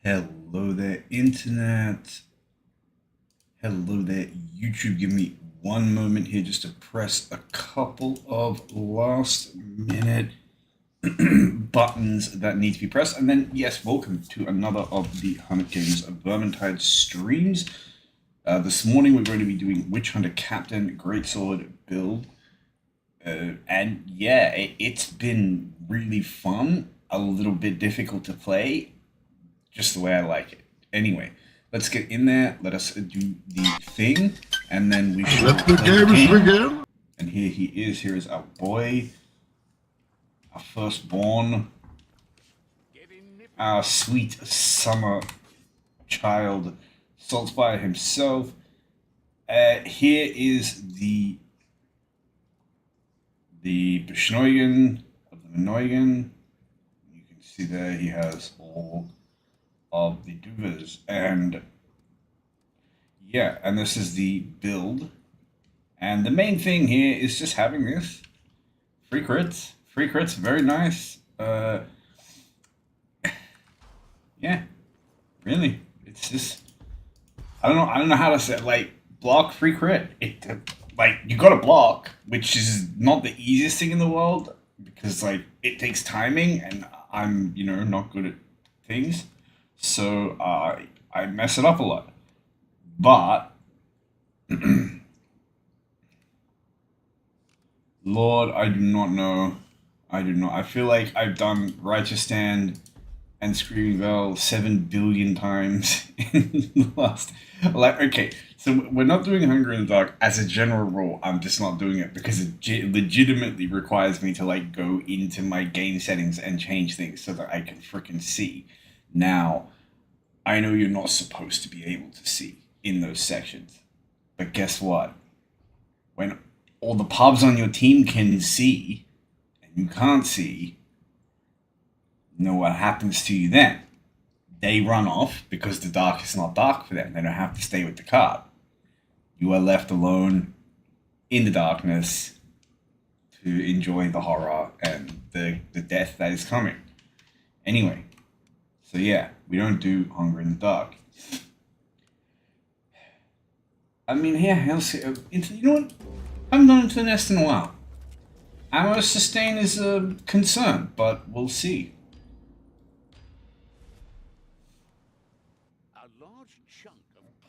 Hello there, Internet. Hello there, YouTube. Give me one moment here just to press a couple of last minute buttons that need to be pressed. And then, yes, welcome to another of the Hunt Games Vermintide streams. This morning we're going to be doing Witch Hunter Captain Greatsword build. And yeah, it's been really fun, a little bit difficult to play, just the way I like it. Anyway, let's get in there. Let us do the thing, and then we shall let the games begin. And here he is. Here is our boy, our firstborn, our sweet summer child, Saltspire himself. Here is the Bishnoigan of the Minoigan. You can see there he has all of the duvas, and yeah, and this is the build, and the main thing here is just having this free crits, very nice. Yeah, really, it's just I don't know how to say it, like block free crit. Like you got to block, which is not the easiest thing in the world because like it takes timing, and I'm not good at things. So I mess it up a lot. But Lord, I do not know. I feel like I've done Righteous Stand and Screaming Bell 7 billion times in the last. Like, okay, so we're not doing Hunger in the Dark as a general rule. I'm just not doing it because it legitimately requires me to like go into my game settings and change things so that I can freaking see. Now, I know you're not supposed to be able to see in those sections, but guess what? When all the pubs on your team can see and you can't see, you know what happens to you then? They run off because the dark is not dark for them. They don't have to stay with the card. You are left alone in the darkness to enjoy the horror and the death that is coming. Anyway, so yeah, we don't do Hunger in the Dark. I mean, yeah, you know what? I haven't gone into the nest in a while. Ammo sustain is a concern, but we'll see.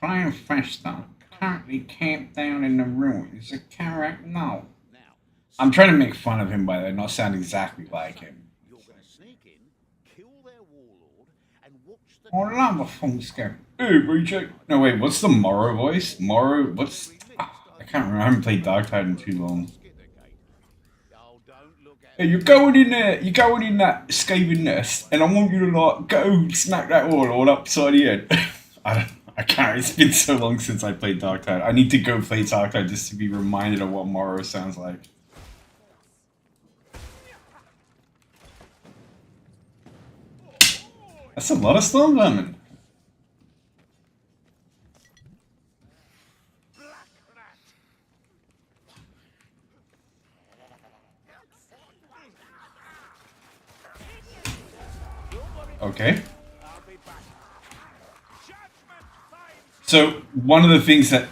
Prime Festa, currently camped down in the ruins. A Karak no. I'm trying to make fun of him by that, not sound exactly like him. Oh, lava fungus go. Hey, recheck. No, wait, what's the Morrow voice? Morrow, what's. I can't remember. I haven't played Darktide in too long. Hey, you're going in there. You're going in that scathing nest, and I want you to, like, go smack that warlord upside the head. I can't. It's been so long since I played Darktide. I need to go play Darktide just to be reminded of what Morrow sounds like. That's a lot of storm vermin. Okay. So one of the things that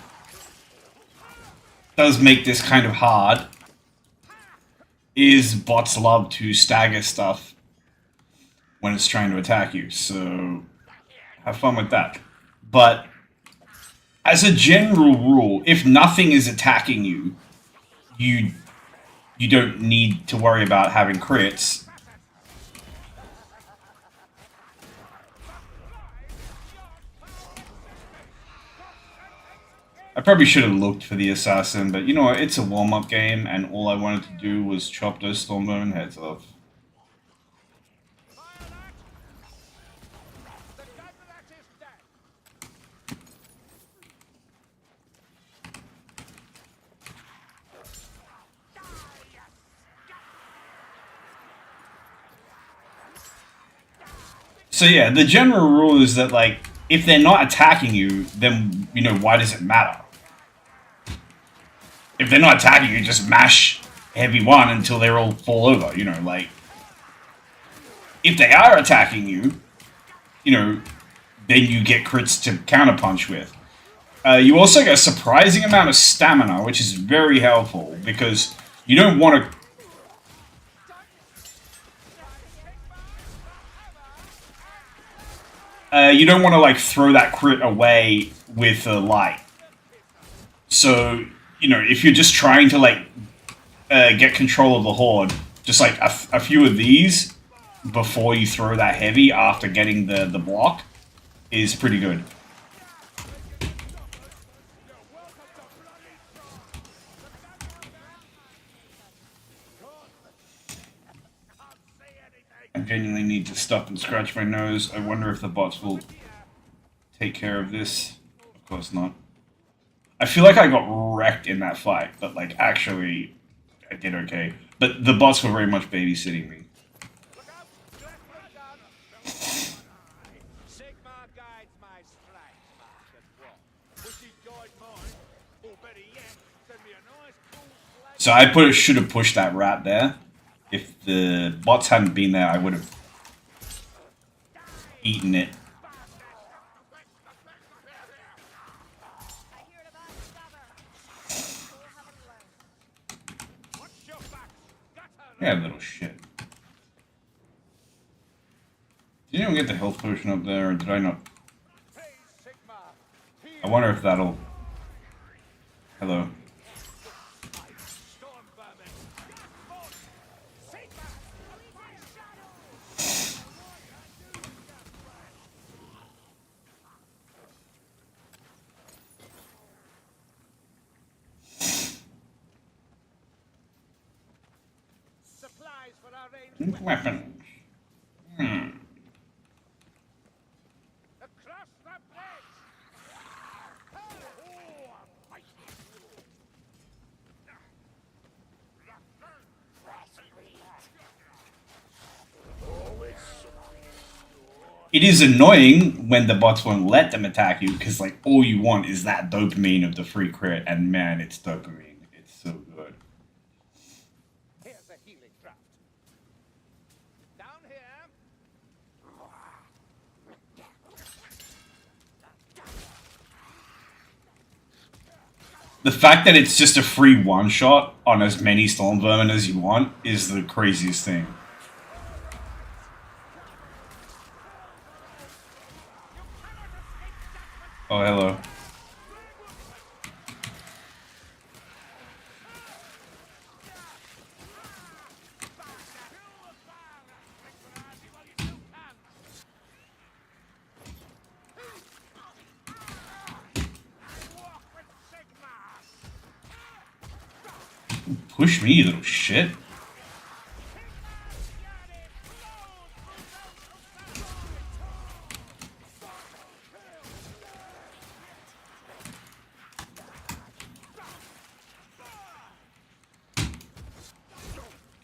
does make this kind of hard is bots love to stagger stuff when it's trying to attack you, so have fun with that. But as a general rule, if nothing is attacking you, you don't need to worry about having crits. I probably should have looked for the assassin, but you know what, it's a warm-up game, and all I wanted to do was chop those Stormvermin heads off. So yeah, the general rule is that, like, if they're not attacking you, then, why does it matter? If they're not attacking you, just mash heavy one until they all fall over, like... If they are attacking you, then you get crits to counterpunch with. You also get a surprising amount of stamina, which is very helpful because you don't want to. You don't want to like throw that crit away with a light. So if you're just trying to like get control of the horde, just like a few of these before you throw that heavy after getting the block is pretty good. I genuinely need to stop and scratch my nose. I wonder if the bots will take care of this. Of course not. I feel like I got wrecked in that fight, but like actually I did okay. But the bots were very much babysitting me. So I should have pushed that rat there. If the bots hadn't been there, I would have eaten it. Yeah, little shit. Did anyone get the health potion up there, or did I not? I wonder if that'll... Hello. Weapons. It is annoying when the bots won't let them attack you because like all you want is that dopamine of the free crit, and man, it's dopamine. It's so good. Here's a healing draft. Down here. The fact that it's just a free one-shot on as many storm vermin as you want is the craziest thing. Oh, hello. Push me, you little shit.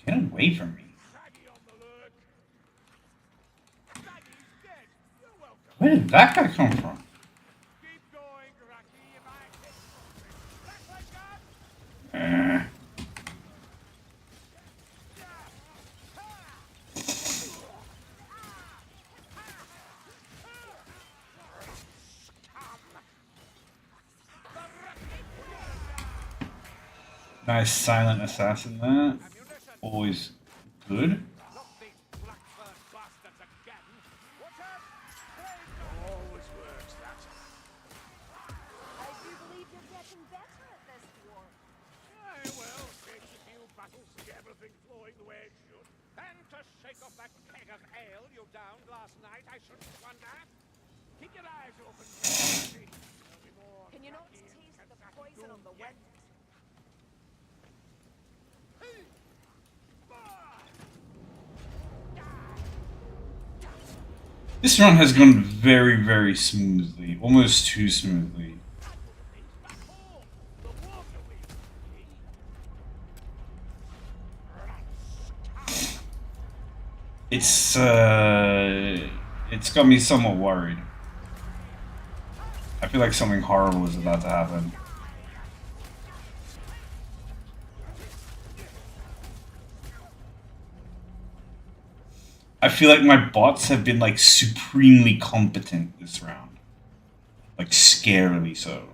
Get away from me. Where did that guy come from? Nice silent assassin there. Always good. Can you not taste the poison on the wind? This run has gone very, very smoothly. Almost too smoothly. It's got me somewhat worried. I feel like something horrible is about to happen. I feel like my bots have been like supremely competent this round. Like scarily so.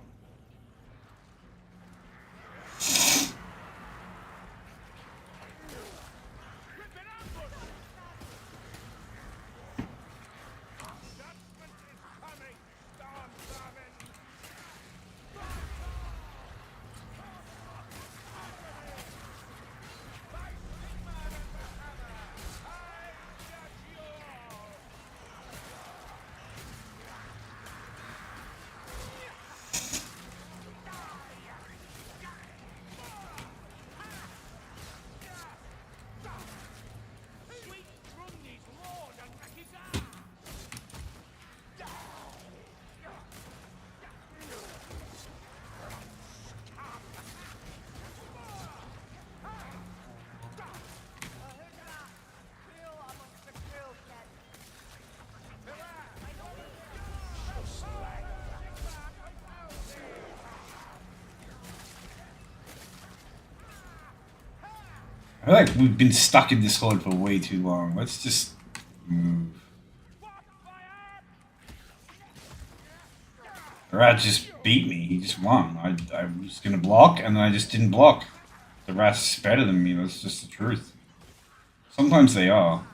I feel like we've been stuck in this horde for way too long. Let's just move. The rat just beat me. He just won. I was gonna block, and then I just didn't block. The rat's better than me. That's just the truth. Sometimes they are.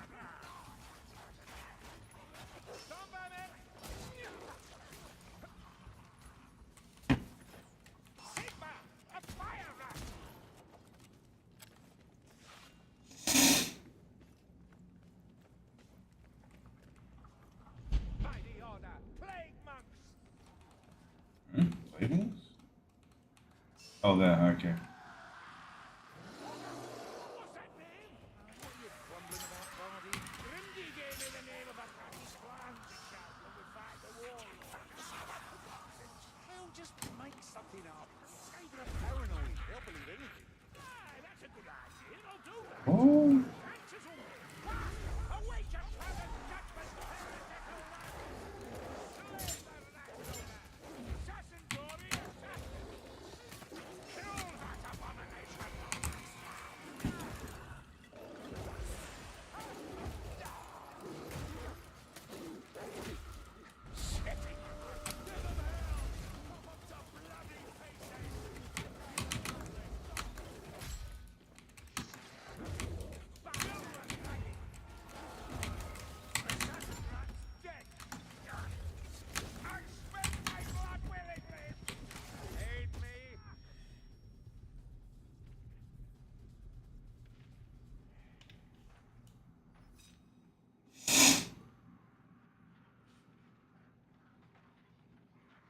Labels? Oh, there. Okay. Oh.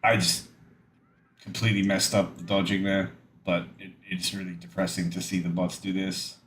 I just completely messed up the dodging there, but it's really depressing to see the bots do this.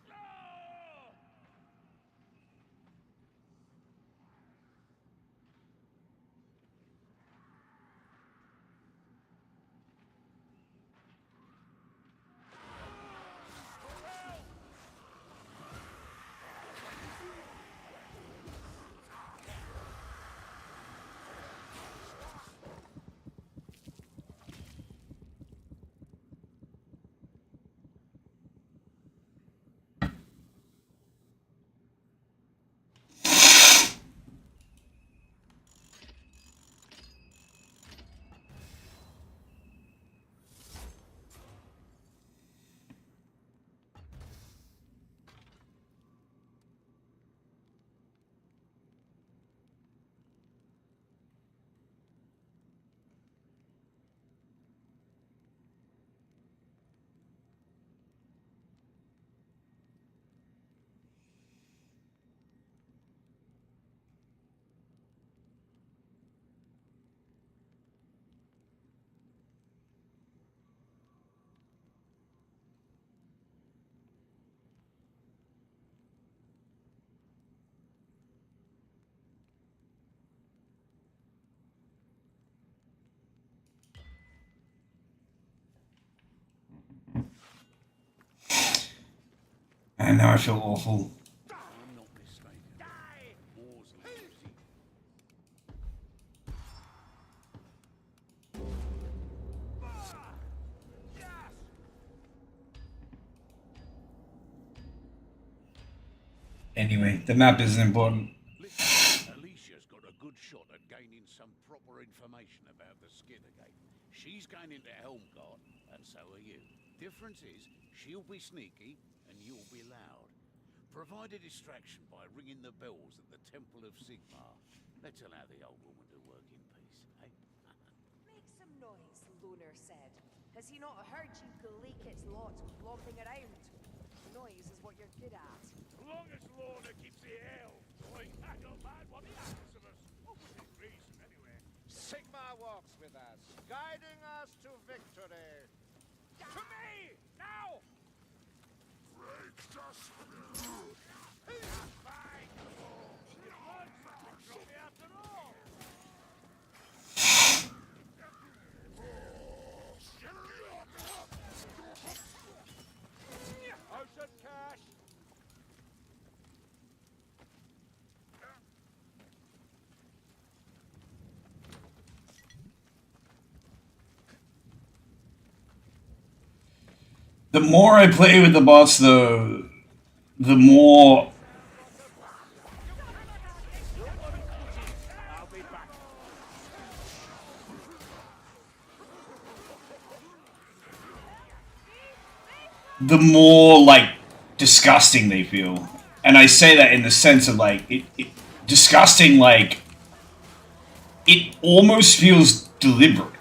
And now I feel awful. Anyway, the map isn't important. shot at gaining some proper information about the Skittergate. She's going into Helmgart, and so are you. Difference is, she'll be sneaky, and you'll be loud. Provide a distraction by ringing the bells at the Temple of Sigmar. Let's allow the old woman to work in peace, eh? Make some noise, Loner said. Has he not heard you Galeekit's lot lomping around? Noise is what you're good at. As long as Lorna keeps the ale, I don't mind what he asks of us. Oh, within reason, anyway. Sigmar walks with us, guiding us to victory. To me! Now! Fine! You learned something from me after all! Ocean cash. The more I play with the bots, though, the more I'll be back. like disgusting they feel, and I say that in the sense of like disgusting, like it almost feels deliberate.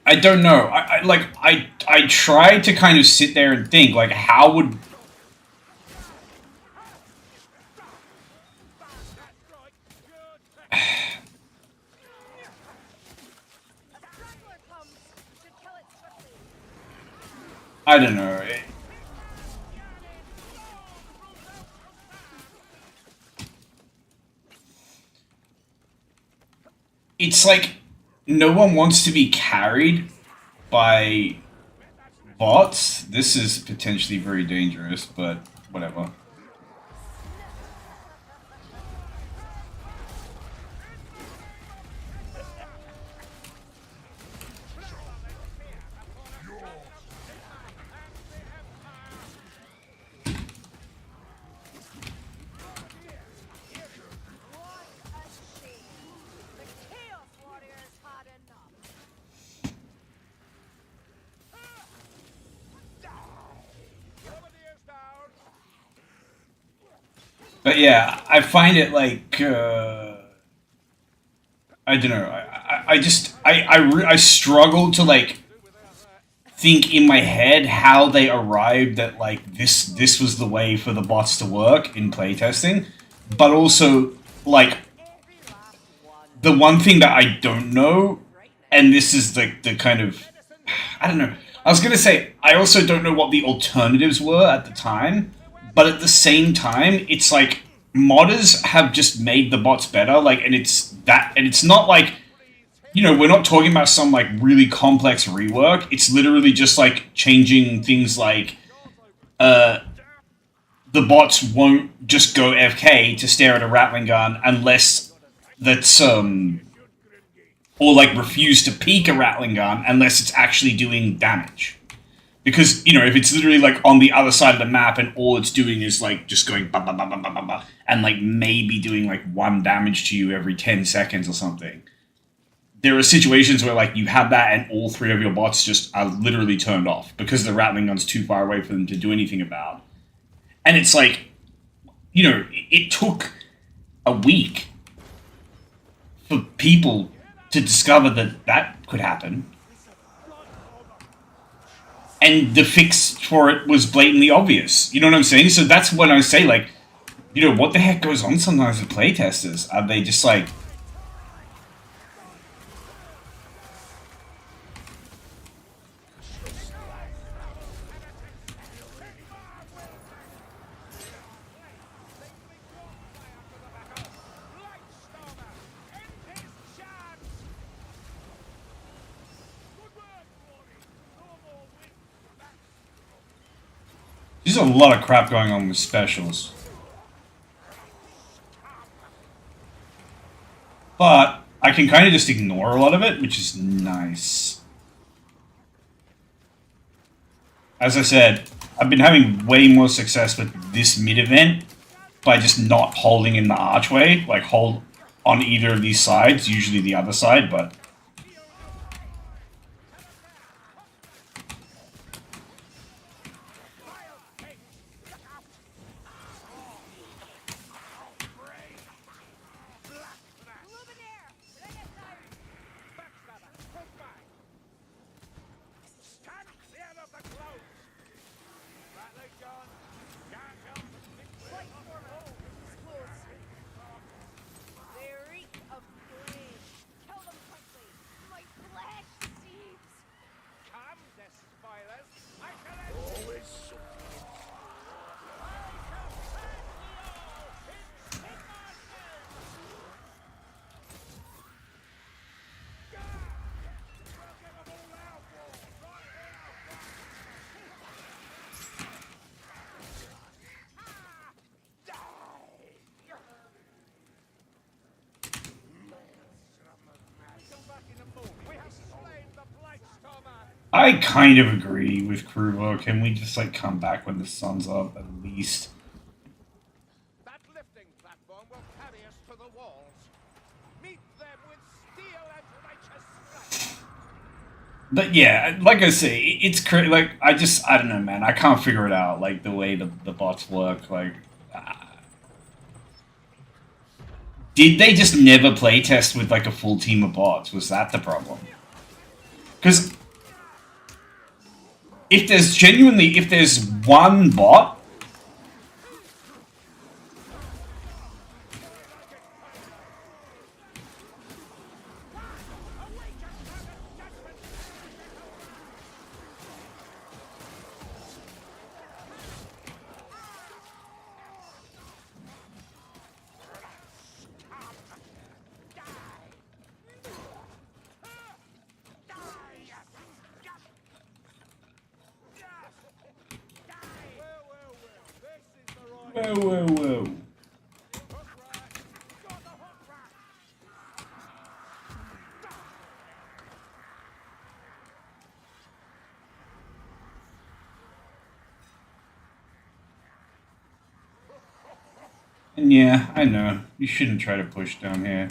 I don't know. I tried to kind of sit there and think like how would A straggler comes. Should kill it swiftly. I don't know. It's like no one wants to be carried by bots. This is potentially very dangerous, but whatever. What a shame. The Chaos Warriors had enough. Bombardiers down. But yeah, I find it like I don't know. I struggle to like think in my head how they arrived at like this was the way for the bots to work in playtesting, but also like Every last one. the one thing that I don't know, and this is the kind of I don't know. I was gonna say I also don't know what the alternatives were at the time, but at the same time, it's like modders have just made the bots better. Like, and it's not like, you know, we're not talking about some like really complex rework. It's literally just like changing things like the bots won't just go FK to stare at a Rattling gun unless that's or like refuse to peek a Rattling gun unless it's actually doing damage. Because, you know, if it's literally like on the other side of the map and all it's doing is like just going ba ba ba ba ba ba ba and like maybe doing like 1 damage to you every 10 seconds or something. There are situations where like you have that and all 3 of your bots just are literally turned off because the Rattling gun's too far away for them to do anything about. And it's like, you know, it took a week for people to discover that that could happen. And the fix for it was blatantly obvious. You know what I'm saying? So that's when I say, like, you know, what the heck goes on sometimes with playtesters? Are they just like... There's a lot of crap going on with specials. But I can kind of just ignore a lot of it, which is nice. as I said, I've been having way more success with this mid-event by just not holding in the archway, like hold on either of these sides, usually the other side, but... Luminaire! Bring it down! Backstabber, hold back. Stand clear of the clouds. Rattling John. Can't help but think we're Light not stormer! alone. This is close. They reek of flame. Kill them quickly. My flesh seeps. Come, despoilers. I shall end always so. I shall smash thee all in Sigmar's name. We'll give 'em all our war right here. Come back in the morning. We have slain the Blightstormer. I kind of agree with Kruber. Can we just, like, come back when the sun's up, at least? That lifting platform will carry us to the walls. Meet them with steel and righteous strike. But yeah, like I say, it's like, I don't know, man. I can't figure it out, like, the way the bots work, like... Did they just never playtest with, like, a full team of bots? Was that the problem? Because if there's one bot... Whoa, whoa, whoa. And yeah, I know. You shouldn't try to push down here.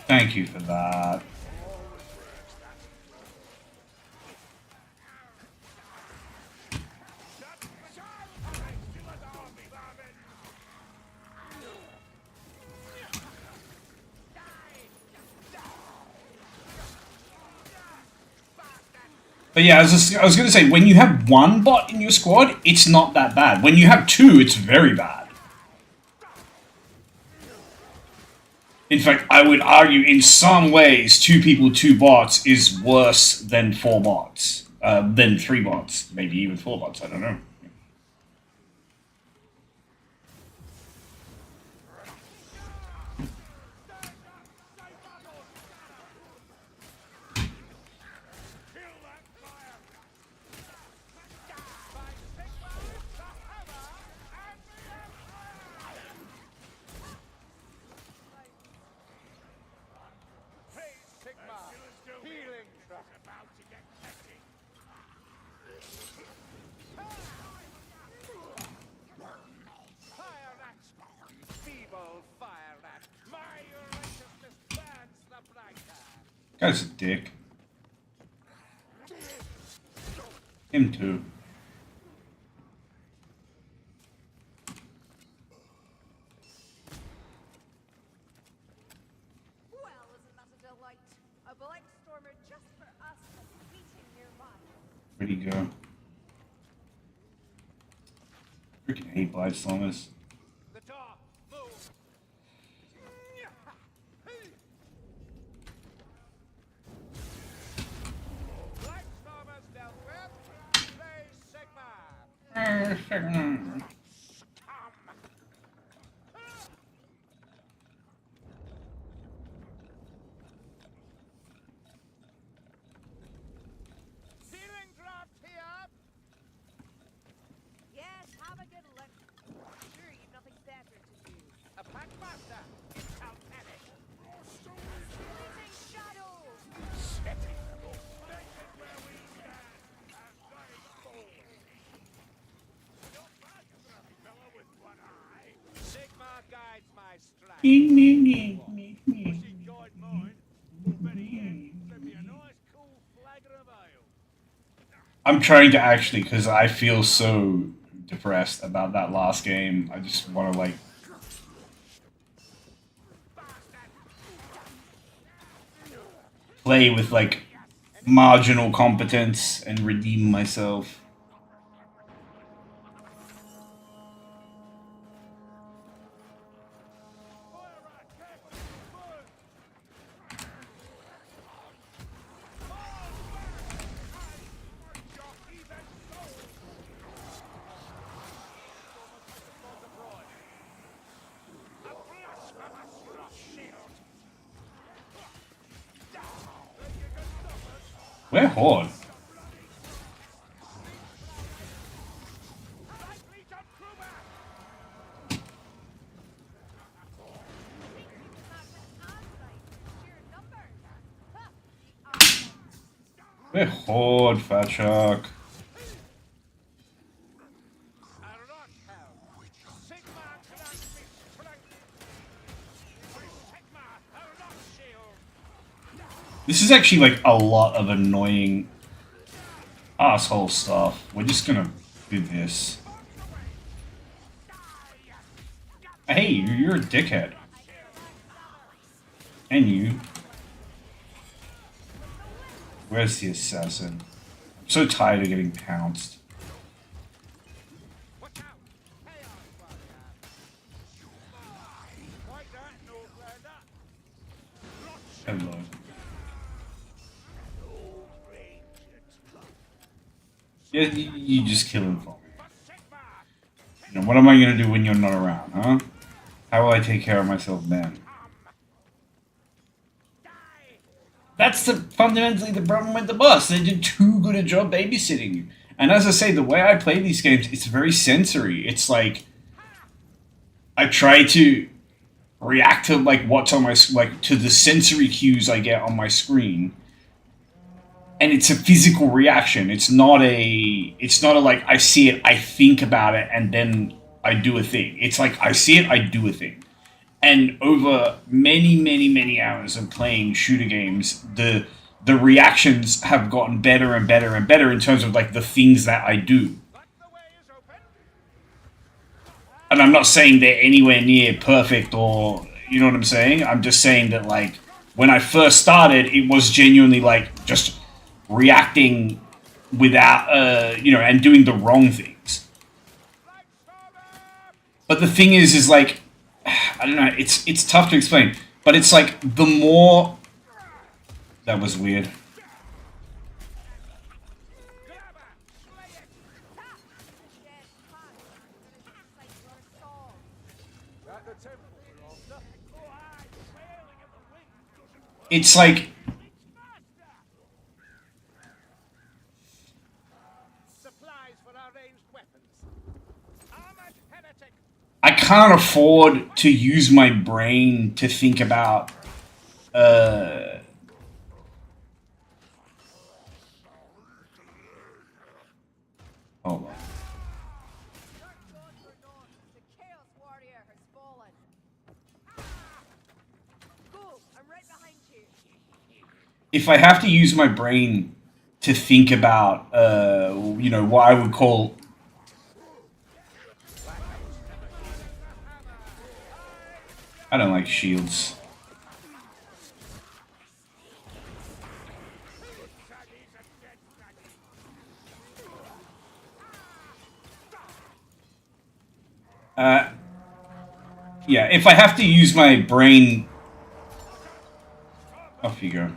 Thank you for that. But yeah, I was gonna say, when you have one bot in your squad, it's not that bad. When you have two, it's very bad. In fact, I would argue in some ways, 2 people, 2 bots is worse than 4 bots. Than 3 bots. Maybe even 4 bots, I don't know. Guy's a dick. Him too. Well, isn't that a delight? A Blightstormer just for us and waiting nearby. Where'd he go? Freaking hate Blightstormers. The door, move. Blightstormers dealt with. Play Sigmar. Healing draft here. Yes, have a good look. Sure, you've nothing better to do. guides my stride. She guide mine. Or better yet, send me a nice cool flagon of ale. I'm trying to actually, because I feel so depressed about that last game. I just want to like play with like marginal competence and redeem myself. We're Horde. We're Horde, Fat Shark. This is actually like a lot of annoying asshole stuff. We're just gonna do this. Hey, you're a dickhead. And you. Where's the assassin? I'm so tired of getting pounced. Hello. Yeah, you just kill him for me. You know, what am I gonna do when you're not around, huh? How will I take care of myself then? That's fundamentally the problem with the boss. They did too good a job babysitting you. And as I say, the way I play these games, it's very sensory. It's like I try to react to like what's on my to the sensory cues I get on my screen. And it's a physical reaction. It's not a like I see it, I think about it, and then I do a thing. It's like I see it, I do a thing. And over many hours of playing shooter games, the reactions have gotten better and better and better in terms of like the things that I do. And I'm not saying they're anywhere near perfect or you know what I'm saying? I'm just saying that like when I first started, it was genuinely like just reacting without you know, and doing the wrong things. But the thing is like I don't know, it's tough to explain, but it's like the more that was weird. It's like I can't afford to use my brain to think about hold on. If I have to use my brain to think about you know, what I would call I don't like shields. Yeah, if I have to use my brain... Off you go.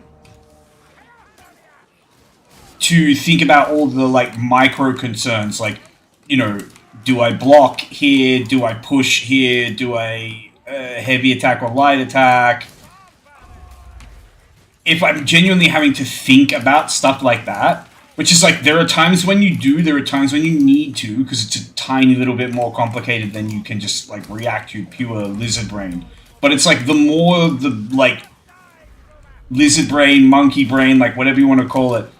To think about all the, like, micro concerns, like, you know, do I block here? Do I push here? Do I heavy attack or light attack? If I'm genuinely having to think about stuff like that, which is like, there are times when you do, there are times when you need to, because it's a tiny little bit more complicated than you can just, like, react to pure lizard brain. But it's like, the more the, like, lizard brain, monkey brain, like, whatever you want to call it,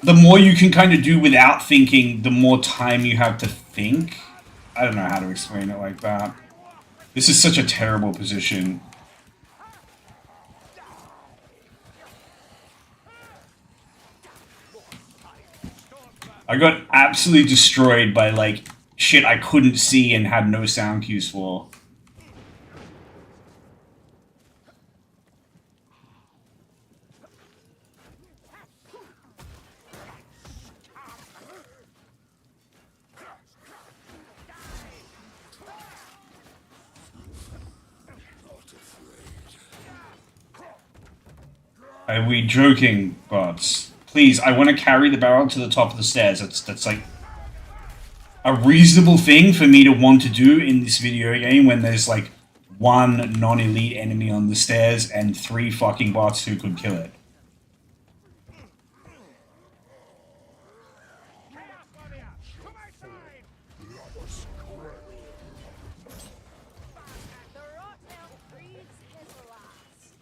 the more you can kind of do without thinking, the more time you have to think. I don't know how to explain it like that. This is such a terrible position. I got absolutely destroyed by, like, shit I couldn't see and had no sound cues for. Are we joking, bots? Please, I want to carry the barrel to the top of the stairs. That's like a reasonable thing for me to want to do in this video game when there's like one non-elite enemy on the stairs and 3 fucking bots who could kill it. The rot elf breathes his last.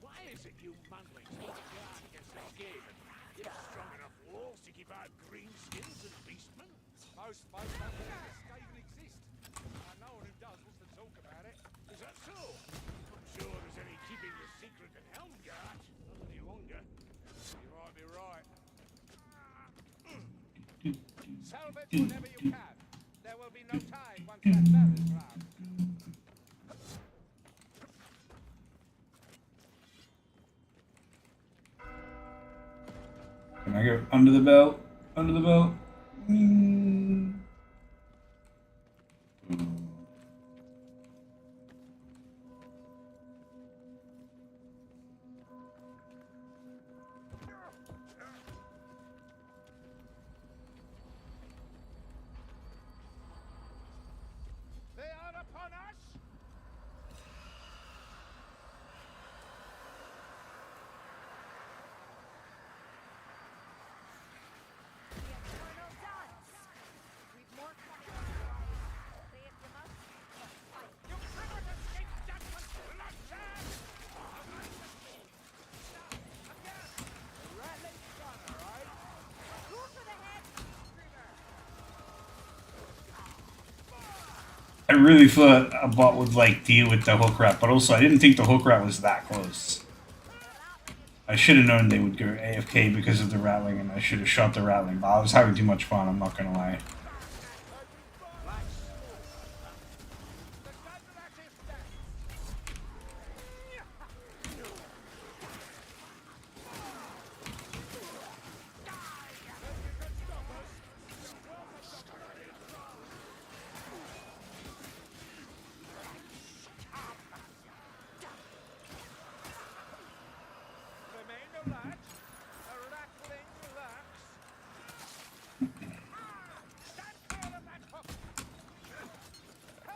Why is it you manlings hold a guard against the skaven? You have strong enough walls to keep out greenskins and beastmen? Most don't believe the skaven exist. And no one who does wants to talk about it. Is that so? I'm sure there's any keeping the secret in Helmgard. Not any longer. You might be right. Salvage whenever you can. There will be no time once that bell is round. Can I go under the belt? Under the belt? They are upon us! The eternal dance. We've more coming. Say it to us. Fight. You cannot escape judgment! Bloodshed! Again! Rattling gun, alright? Go for the head, Screamer. I really thought a bot would like deal with the hook rat, but also I didn't think the hook rat was that close. I should have known they would go AFK because of the rattling, and I should have shot the rattling. But I was having too much fun, I'm not gonna lie. Remain alert. A rattling lurks. Stand clear of that hook.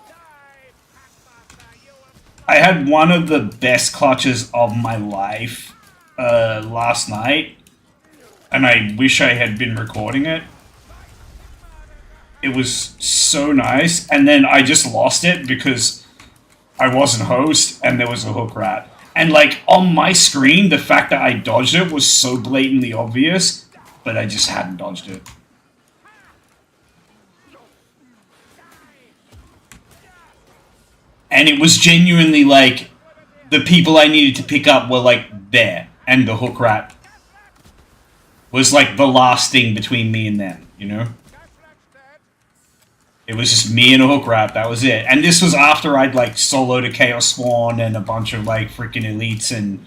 Die, Packmaster, you will I had one of the best clutches of my life last night, and I wish I had been recording it. It was so nice, and then I just lost it because I wasn't host and there was a hook rat. And like on my screen, the fact that I dodged it was so blatantly obvious, but I just hadn't dodged it. And it was genuinely like the people I needed to pick up were like there, and the hook rat was like the last thing between me and them, you know? It was just me and a hook rat, that was it. And this was after I'd like soloed a Chaos Spawn and a bunch of like freaking elites and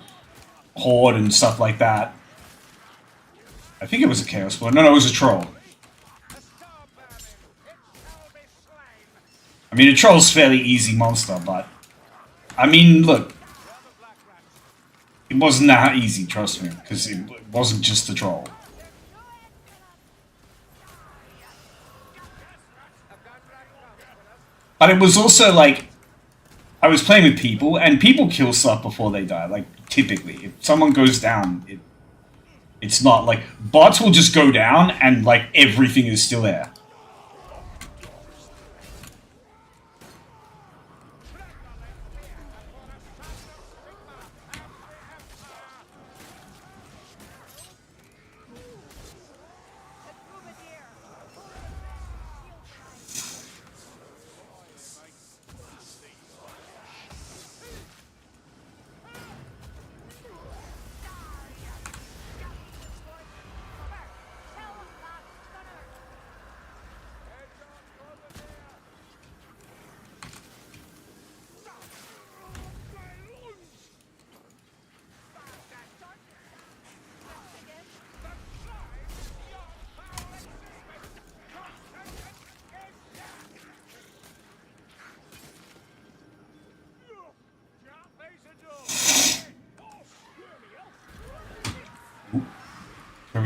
Horde and stuff like that. I think it was a Chaos Spawn. No, it was a troll. I mean, a troll's fairly easy monster, but I mean, look, it wasn't that easy, trust me, because it wasn't just the troll. But it was also like, I was playing with people, and people kill stuff before they die, like, typically. If someone goes down, it's not like, bots will just go down, and like, everything is still there.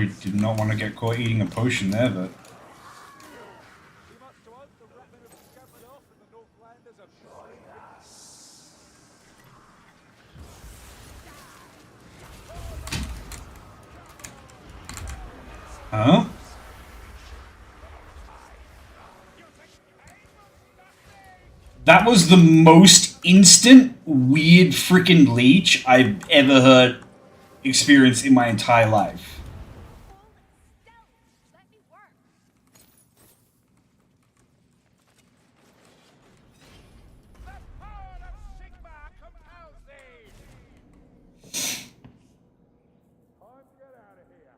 probably did not want to get caught eating a potion there, but... We must to hope the rabble have scampered off and the Northlanders are Huh? That was the most instant, weird freaking leech I've ever heard experience in my entire life. Let me work. the power of Sigma compels thee! Time to get out of here.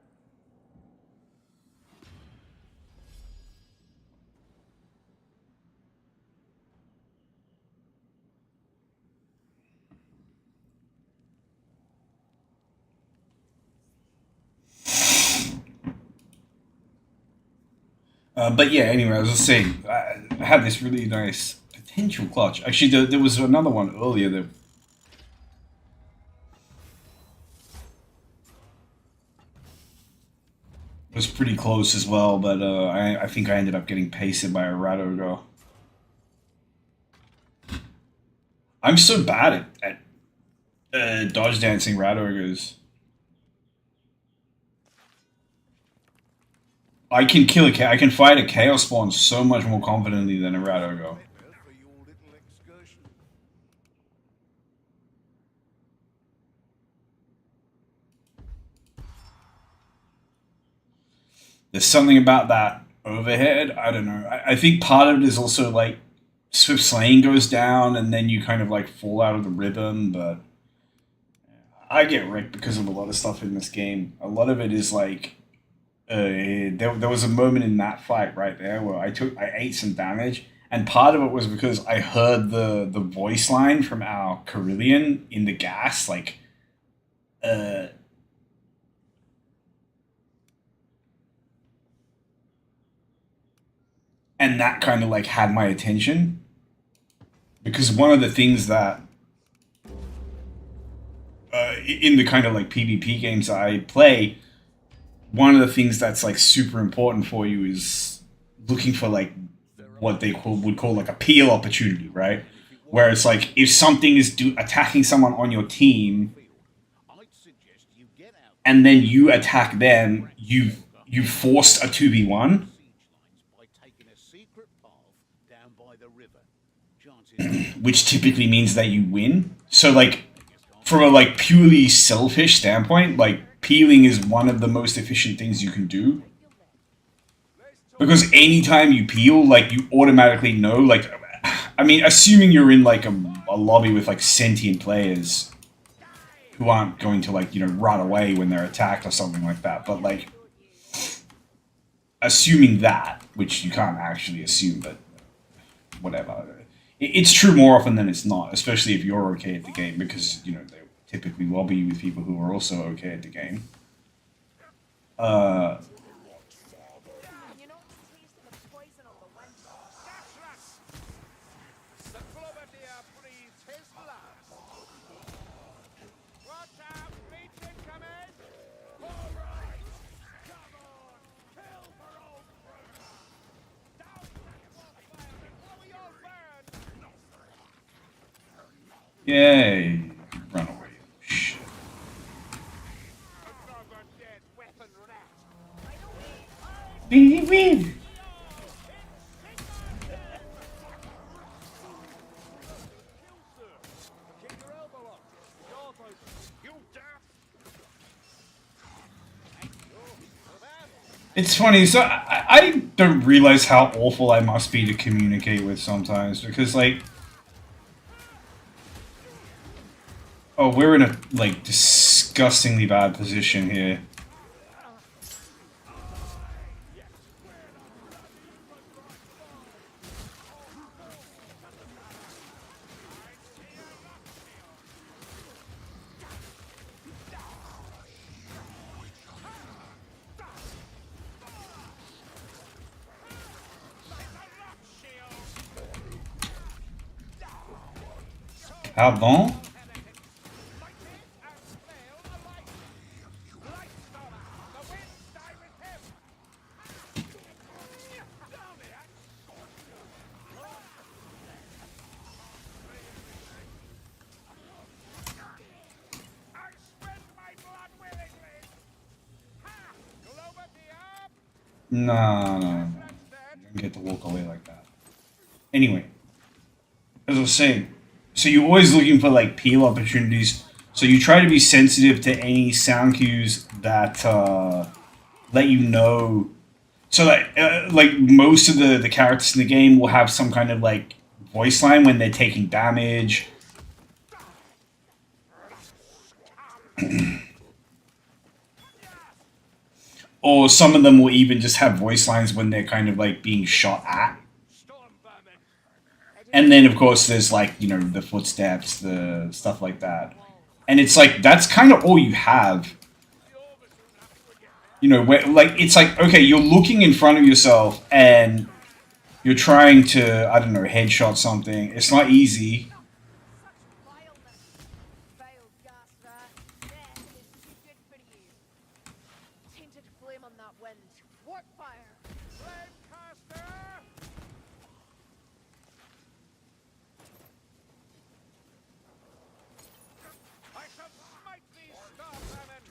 But yeah, anyway, I was just saying, I had this really nice potential clutch. Actually, there was another one earlier that was pretty close as well, but I think I ended up getting pasted by a rat ogre. I'm so bad at dodge dancing rat ogres. I can kill I can fight a chaos spawn so much more confidently than a rat ogre. Better for your little excursion. There's something about that overhead. I don't know. I think part of it is also like swift slaying goes down and then you kind of like fall out of the rhythm, but I get wrecked because of a lot of stuff in this game. A lot of it is like there was a moment in that fight right there where I ate some damage, and part of it was because I heard the voice line from our Carillion in the gas, like and that kind of like had my attention, because one of the things that in the kind of like PvP games I play, one of the things that's like super important for you is looking for like what they would call like a peel opportunity, right? Where it's like if something is attacking someone on your team, I'd suggest you get out and then you attack them, you forced a 2v1, siege lines by taking a secret path down by the river. Chances which typically means that you win. So like from a like purely selfish standpoint, like peeling is one of the most efficient things you can do. Because anytime you peel, like you automatically know, like, I mean, assuming you're in like a lobby with like sentient players who aren't going to like, you know, run away when they're attacked or something like that. But like, assuming that, which you can't actually assume, but whatever. It's true more often than it's not, especially if you're okay at the game, because, you know, they typically lobby you with people who are also okay at the game. You know the taste of the poison on the wind. The Cloverdale breathes his last. Watch out, fleet incoming! All right! Come on! Kill for old Bruce! Down that bonfire and blow your burn! Yay! Run away. Shit. Another dead weapon rat! Wee wee. Keep your elbow up! Door's open! You dare! It's funny, so I don't realize how awful I must be to communicate with sometimes, because like, oh, we're in a like disgustingly bad position here. How bon? No, no, no, no. You don't get to walk away like that. Anyway, as I was saying, so you're always looking for like peel opportunities. So you try to be sensitive to any sound cues that let you know. So like most of the characters in the game will have some kind of like voice line when they're taking damage. Or some of them will even just have voice lines when they're kind of like being shot at. Storm vermin. And then of course there's like, you know, the footsteps, the stuff like that. And it's like that's kind of all you have. You know, where, like it's like okay, you're looking in front of yourself and you're trying to, I don't know, headshot something. It's not easy. Vileness. Vile gas rat. Death is too good for you. Tainted flame on that wind. Warp fire. Flame caster. I shall smite thee, storm vermin.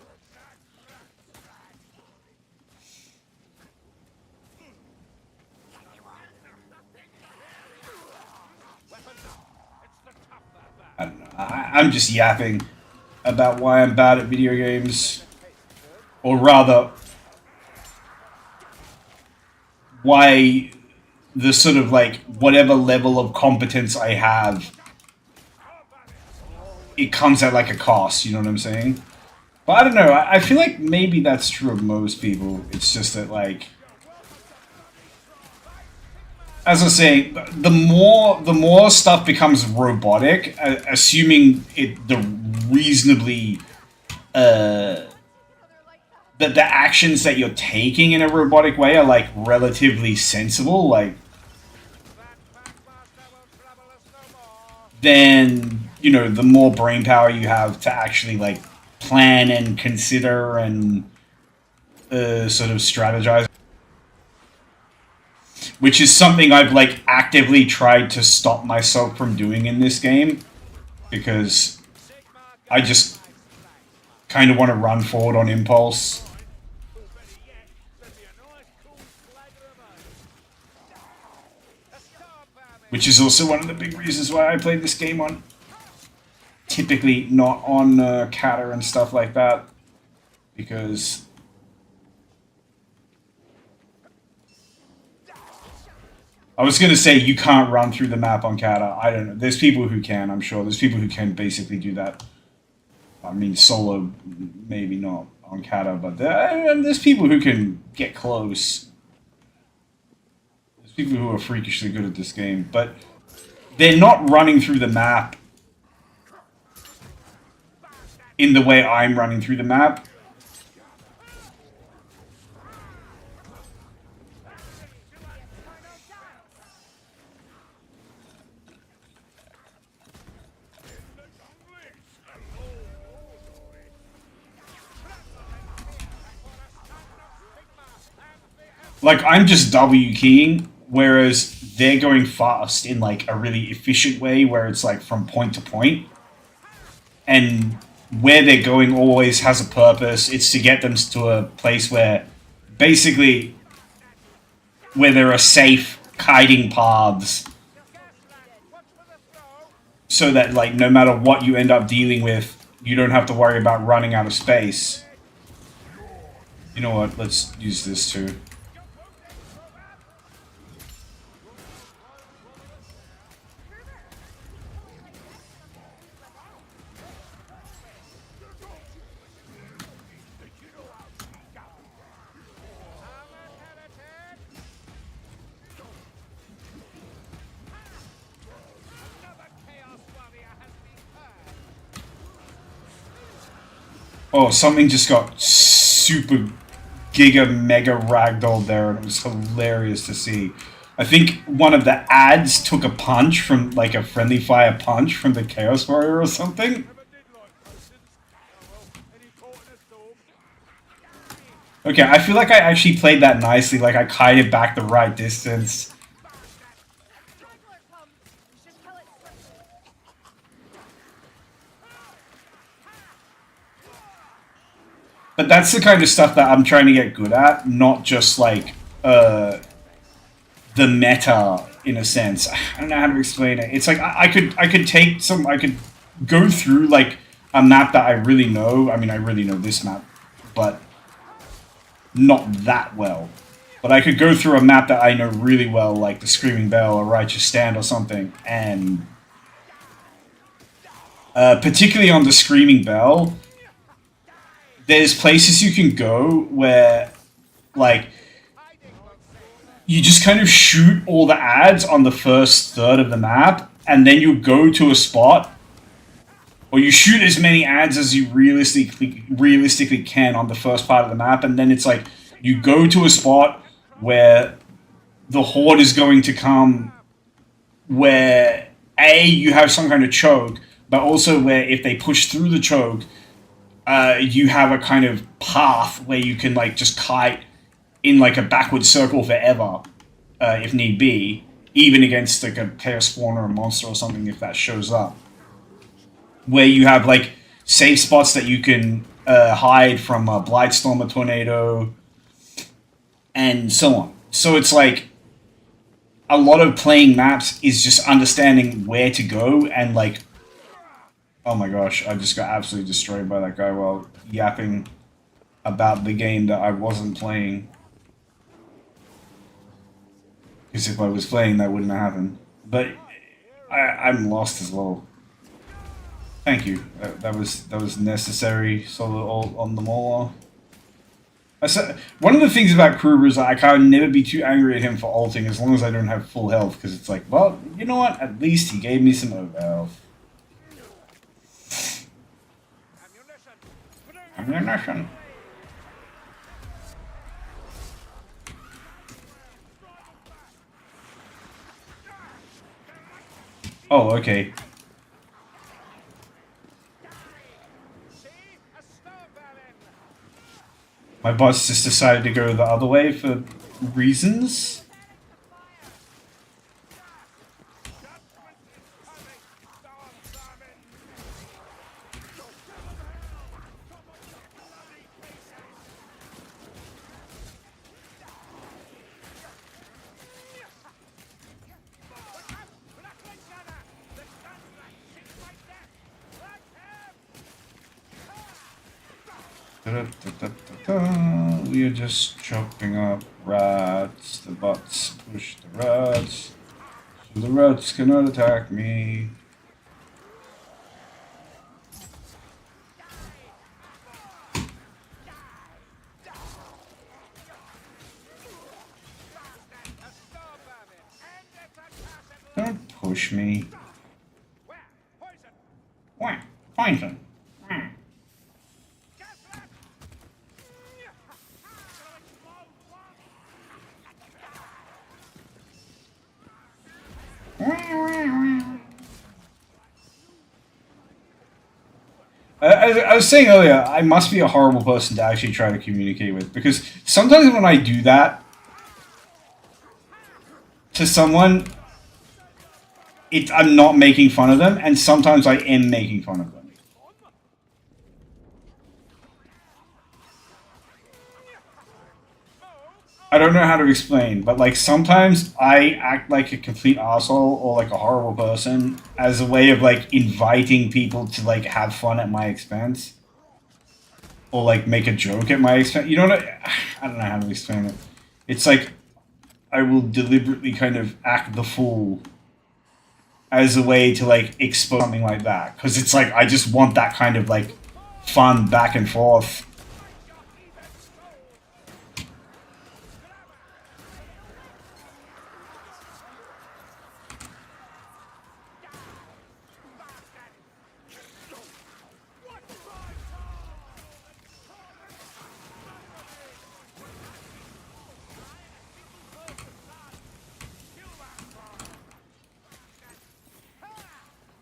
Weapons up. It's the tougher bat. I don't know. I'm just yapping about why I'm bad at video games. Or rather, why the sort of like whatever level of competence I have, it comes at like a cost, you know what I'm saying? But I don't know, I feel like maybe that's true of most people. It's just that like, as I was saying, the more stuff becomes robotic, assuming it the reasonably that the actions that you're taking in a robotic way are like relatively sensible, like then you know the more brain power you have to actually like plan and consider and sort of strategize, which is something I've like actively tried to stop myself from doing in this game because I just kind of want to run forward on impulse. Which is also one of the big reasons why I played this game on. Typically not on Kata and stuff like that. Because... I was going to say you can't run through the map on Kata. I don't know. There's people who can, I'm sure. There's people who can basically do that. I mean, solo, maybe not on Kata, but there's people who can get close. People who are freakishly good at this game, but they're not running through the map in the way I'm running through the map. Like, I'm just W keying, whereas they're going fast in, like, a really efficient way where it's, like, from point to point. And where they're going always has a purpose. It's to get them to a place where, basically, where there are safe hiding paths. So that, like, no matter what you end up dealing with, you don't have to worry about running out of space. You know what? Let's use this too. Oh, something just got super giga mega ragdolled there, and it was hilarious to see. I think one of the ads took a punch from, like, a friendly fire punch from the Chaos Warrior or something. Okay, I feel like I actually played that nicely, like I kited back the right distance. But that's the kind of stuff that I'm trying to get good at, not just like the meta in a sense. I don't know how to explain it. It's like I could go through like a map that I really know. I mean, I really know this map, but not that well. But I could go through a map that I know really well, like the Screaming Bell or Righteous Stand or something, and particularly on the Screaming Bell, there's places you can go where, like, you just kind of shoot all the ads on the first third of the map, and then you go to a spot, or you shoot as many ads as you realistically can on the first part of the map, and then it's like you go to a spot where the horde is going to come, where you have some kind of choke, but also where if they push through the choke, you have a kind of path where you can like just kite in like a backward circle forever, if need be, even against like a chaos spawn or a monster or something if that shows up. Where you have like safe spots that you can hide from a Blightstorm, a tornado, and so on. So it's like a lot of playing maps is just understanding where to go and like, oh my gosh, I just got absolutely destroyed by that guy while yapping about the game that I wasn't playing. Because if I was playing, that wouldn't have happened. But I'm lost as well. Thank you. That was necessary. Solid ult on the Mauler. One of the things about Kruger is that I can never be too angry at him for ulting as long as I don't have full health. Because it's like, well, you know what? At least he gave me some over health. Ammunition. Oh, okay. My boss just decided to go the other way for reasons. We are just chopping up rats. The bots push the rats. So the rats cannot attack me. Don't push me. Wah, poison. I was saying earlier, I must be a horrible person to actually try to communicate with, because sometimes when I do that to someone, I'm not making fun of them, and sometimes I am making fun of them. I don't know how to explain, but like sometimes I act like a complete asshole or like a horrible person as a way of like inviting people to like have fun at my expense. Or like make a joke at my expense. You know what? I don't know how to explain it. It's like I will deliberately kind of act the fool as a way to like expose something like that. Because it's like I just want that kind of like fun back and forth.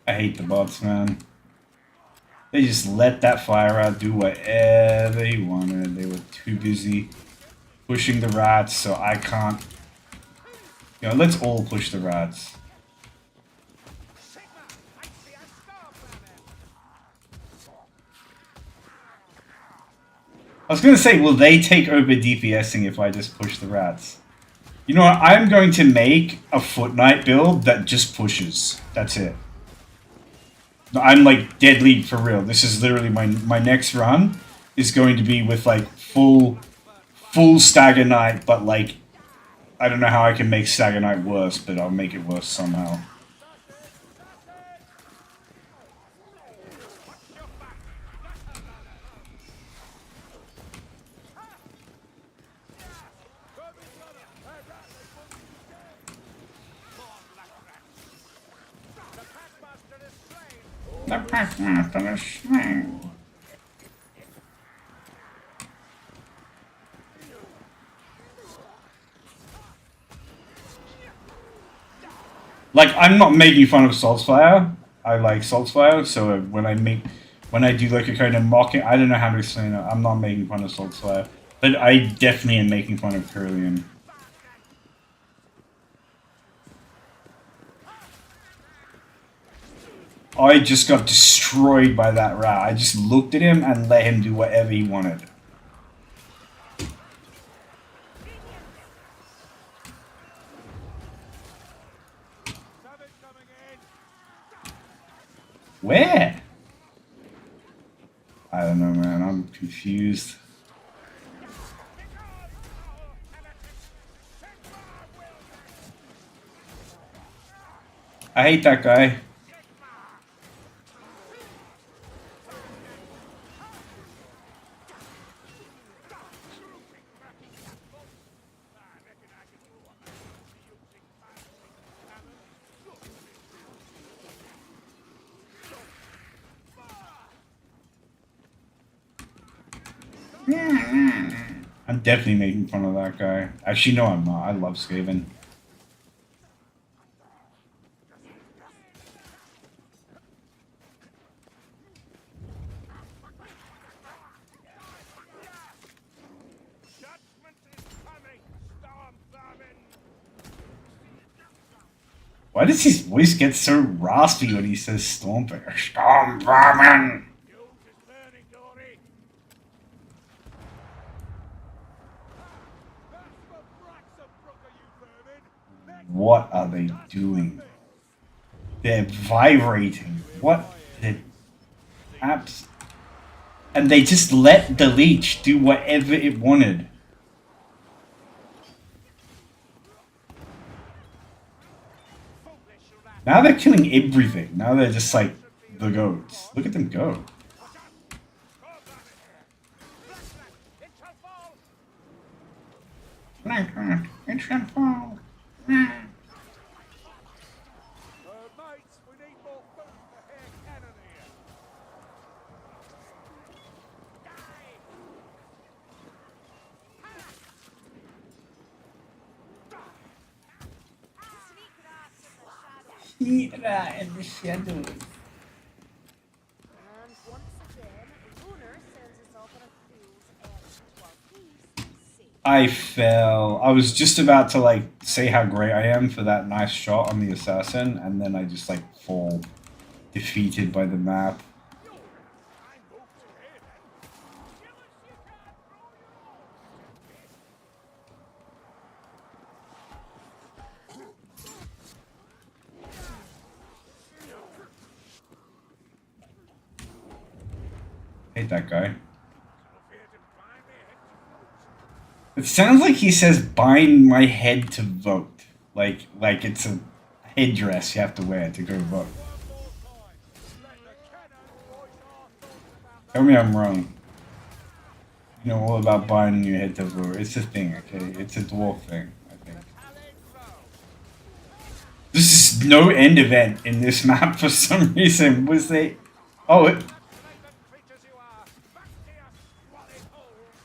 I hate the bots, man. They just let that fire out do whatever he wanted. They were too busy pushing the rats, so I can't. You know, let's all push the rats. I was gonna say, will they take over DPSing if I just push the rats? You know what? I'm going to make a Foot Knight build that just pushes. That's it. I'm like deadly for real. This is literally my next run is going to be with like full Stagger Knight, but like I don't know how I can make Stagger Knight worse, but I'll make it worse somehow. The Packmaster is slain. Like, I'm not making fun of Saltzfire. I like Saltzfire, so when I do like a kind of mocking, I don't know how to explain it. I'm not making fun of Saltzfire, but I definitely am making fun of Curlian. I just got destroyed by that rat. I just looked at him and let him do whatever he wanted. Where? I don't know, man. I'm confused. I hate that guy. I'm definitely making fun of that guy. Actually, no, I'm not. I love Skaven. Why does his voice get so raspy when he says Stormbear? Storm Vermin! What are they doing? They're vibrating. What? Apps. And they just let the leech do whatever it wanted. Now they're killing everything. Now they're just like the goats. Look at them go. It shall fall. Mates, we need more food for Herr Cannon here. Sneak rat In the shadows. And once again, Lunar sends us off on a cruise to our peace. I fell. I was just about to like say how great I am for that nice shot on the assassin, and then I just like fall defeated by the map. Hate that guy. It sounds like he says bind my head to vote. Like it's a headdress you have to wear to go vote. Tell me I'm wrong. You know all about binding your head to vote. It's a thing, okay? It's a dwarf thing, I think. This is no end event in this map for some reason. Was they... Oh,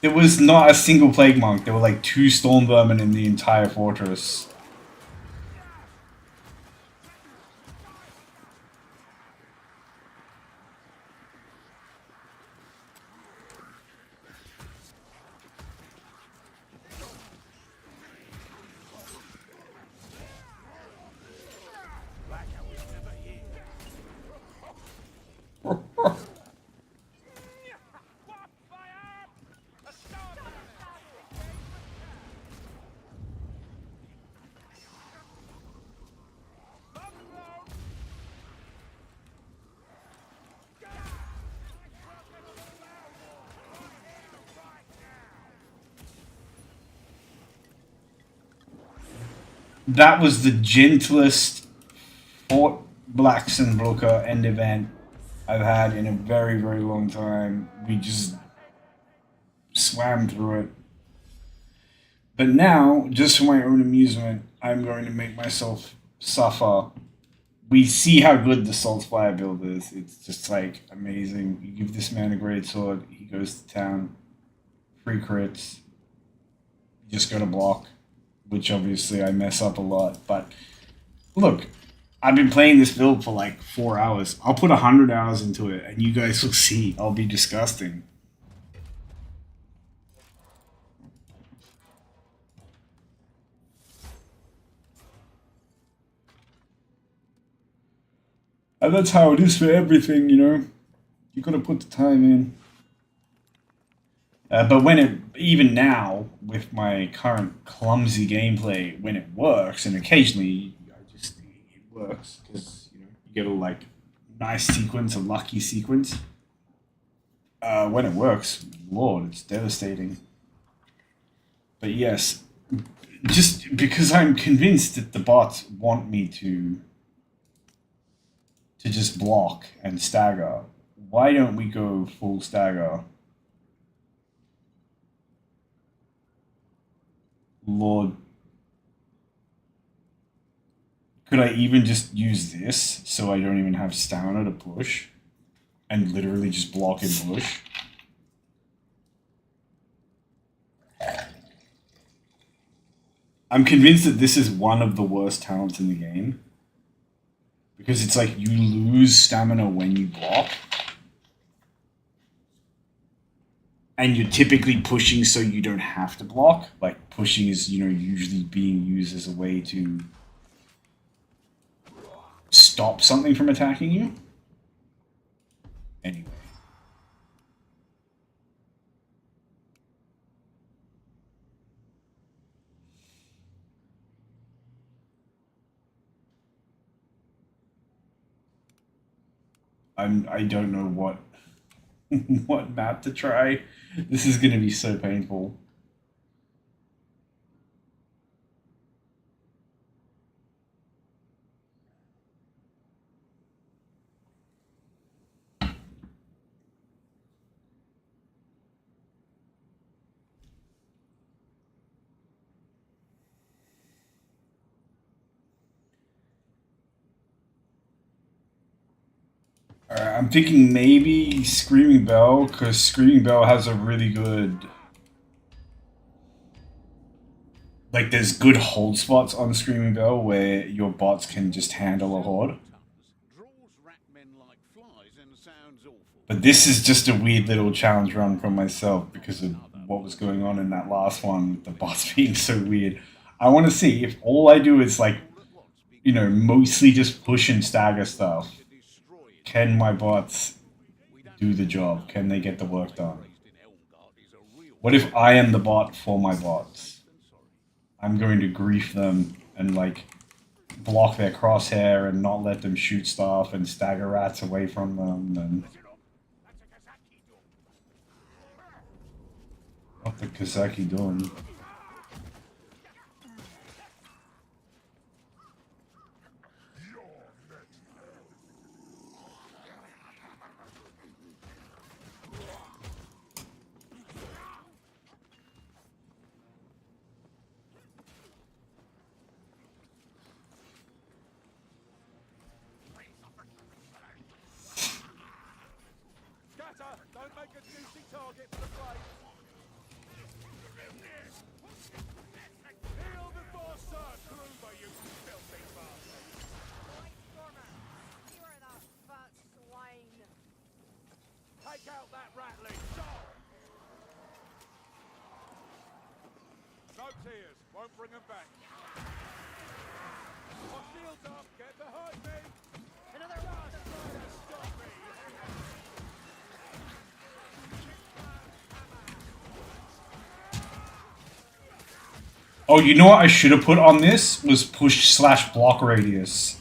there was not a single Plague Monk. There were like 2 Storm Vermin in the entire fortress. that was the gentlest Fort Blacksenbrooker end event I've had in a very, very long time. We just swam through it. But now, just for my own amusement, I'm going to make myself suffer. We see how good the Saltspire build is. It's just like amazing. You give this man a great sword, he goes to town, free crits. You just go to block, which obviously I mess up a lot. But look, I've been playing this build for like 4 hours. I'll put 100 hours into it, and you guys will see. I'll be disgusting. And that's how it is for everything, you know. You gotta put the time in. But when it, even now, with my current clumsy gameplay, when it works, and occasionally it works because you get a like nice sequence, a lucky sequence. When it works, Lord, it's devastating. But yes, just because I'm convinced that the bots want me to just block and stagger, why don't we go full stagger? Lord, could I even just use this so I don't even have stamina to push and literally just block and push? I'm convinced that this is one of the worst talents in the game because it's like you lose stamina when you block. And you're typically pushing so you don't have to block. Like pushing is, usually being used as a way to stop something from attacking you. Anyway. I don't know what what map to try. This is gonna be so painful. I'm thinking maybe Screaming Bell, because Screaming Bell has a really good... Like, there's good hold spots on Screaming Bell where your bots can just handle a horde. But this is just a weird little challenge run from myself because of what was going on in that last one with the bots being so weird. I want to see if all I do is, like, mostly just push and stagger stuff. Can my bots do the job? Can they get the work done? What if I am the bot for my bots? I'm going to grief them and like block their crosshair and not let them shoot stuff and stagger rats away from them and... What the Kazaki doing? Don't make a juicy target for the blade. Kneel before Sir Kruber, you filthy bastard. Right, Stormer. You are that fat swine. Take out that rattling dog. No tears, won't bring them back. My shield's up, get behind me. Another one. Stop me. Oh, you know what I should have put on this? Was push/block radius.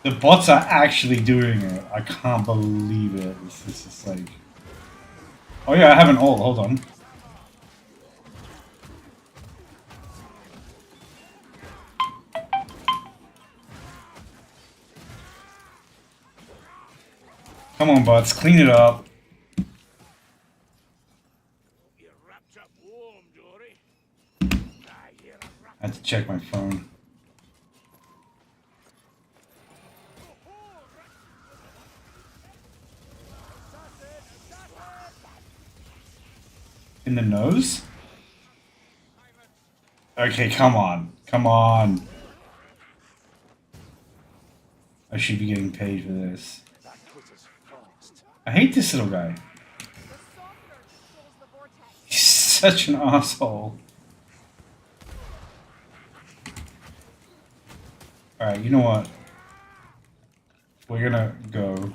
The bots are actually doing it. I can't believe it. It's just like... Oh yeah, I have an ult. Hold on. Come on, bots. Clean it up. You're wrapped up warm, Dory. You're a I had to check my phone. In the nose? Okay, come on. Come on. I should be getting paid for this. I hate this little guy. The softener controls the vortex. He's such an asshole. Alright, you know what? We're gonna go.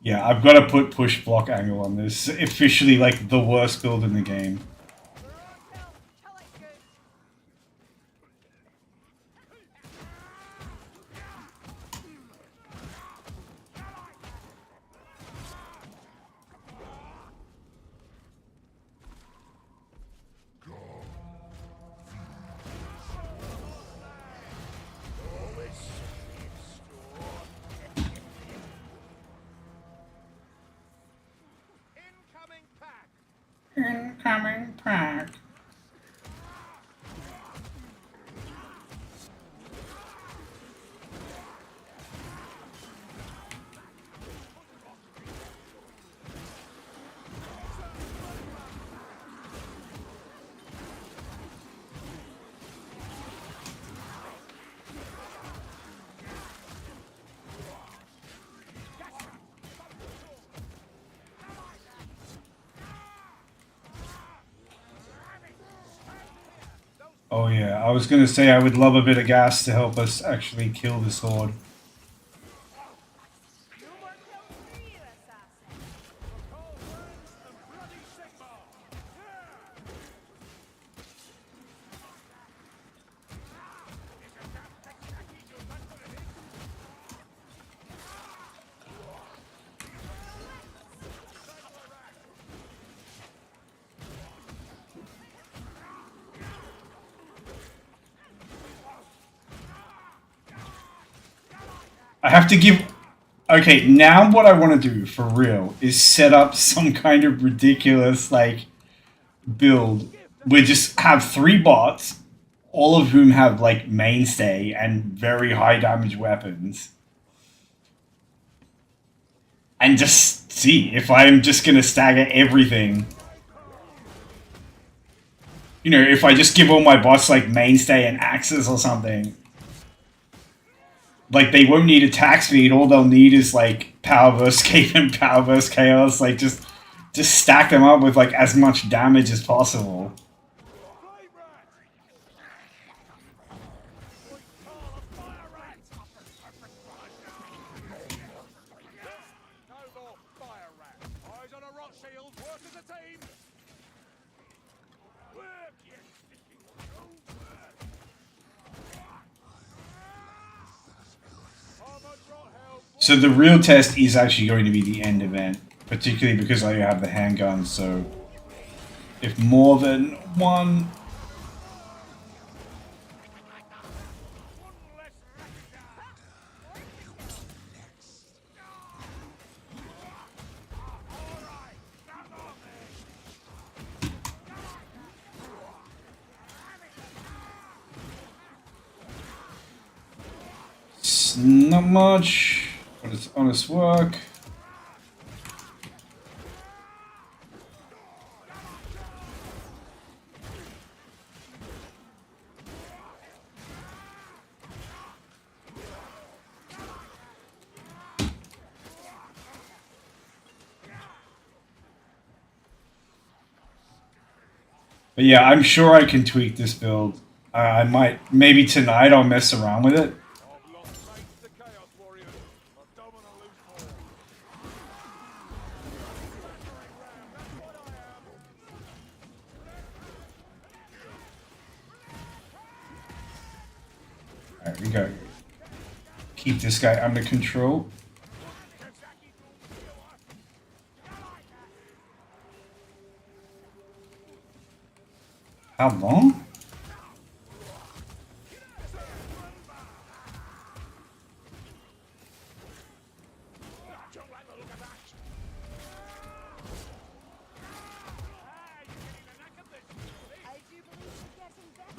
Yeah, I've got to put push block angle on this. Officially, like, the worst build in the game. incoming pack. Incoming pack. Oh yeah, I was gonna say I would love a bit of gas to help us actually kill this horde. No more kills for you, assassin. Call friends and bloody Sigma. I have to give... Okay, now what I want to do, for real, is set up some kind of ridiculous, like, build. We just have 3 bots, all of whom have, like, mainstay and very high damage weapons. And just see if I'm just going to stagger everything. You know, if I just give all my bots, like, mainstay and axes or something. Like, they won't need attack speed, all they'll need is, like, power versus escape and power versus chaos. Like, just stack them up with, like, as much damage as possible. No more fire rat. Eyes on a rot shield. Work as a team. Work, you sticky one. Work. Armored rot hell. So the real test is actually going to be the end event, particularly because I have the handgun, so if more than one... It's not much, but it's honest work. But yeah, I'm sure I can tweak this build. I might, maybe tonight I'll mess around with it. I've lost faith to Chaos Warriors. I don't want to lose more. That's what I am. Alright, we go. Keep this guy under control. How long? I do believe we're getting better.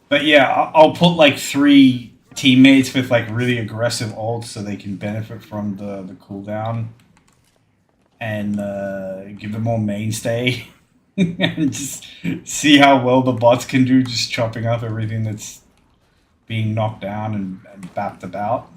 But yeah, I'll put like 3 teammates with like really aggressive ults so they can benefit from the cooldown. And give them more mainstay. And just see how well the bots can do just chopping up everything that's being knocked down and bapped about.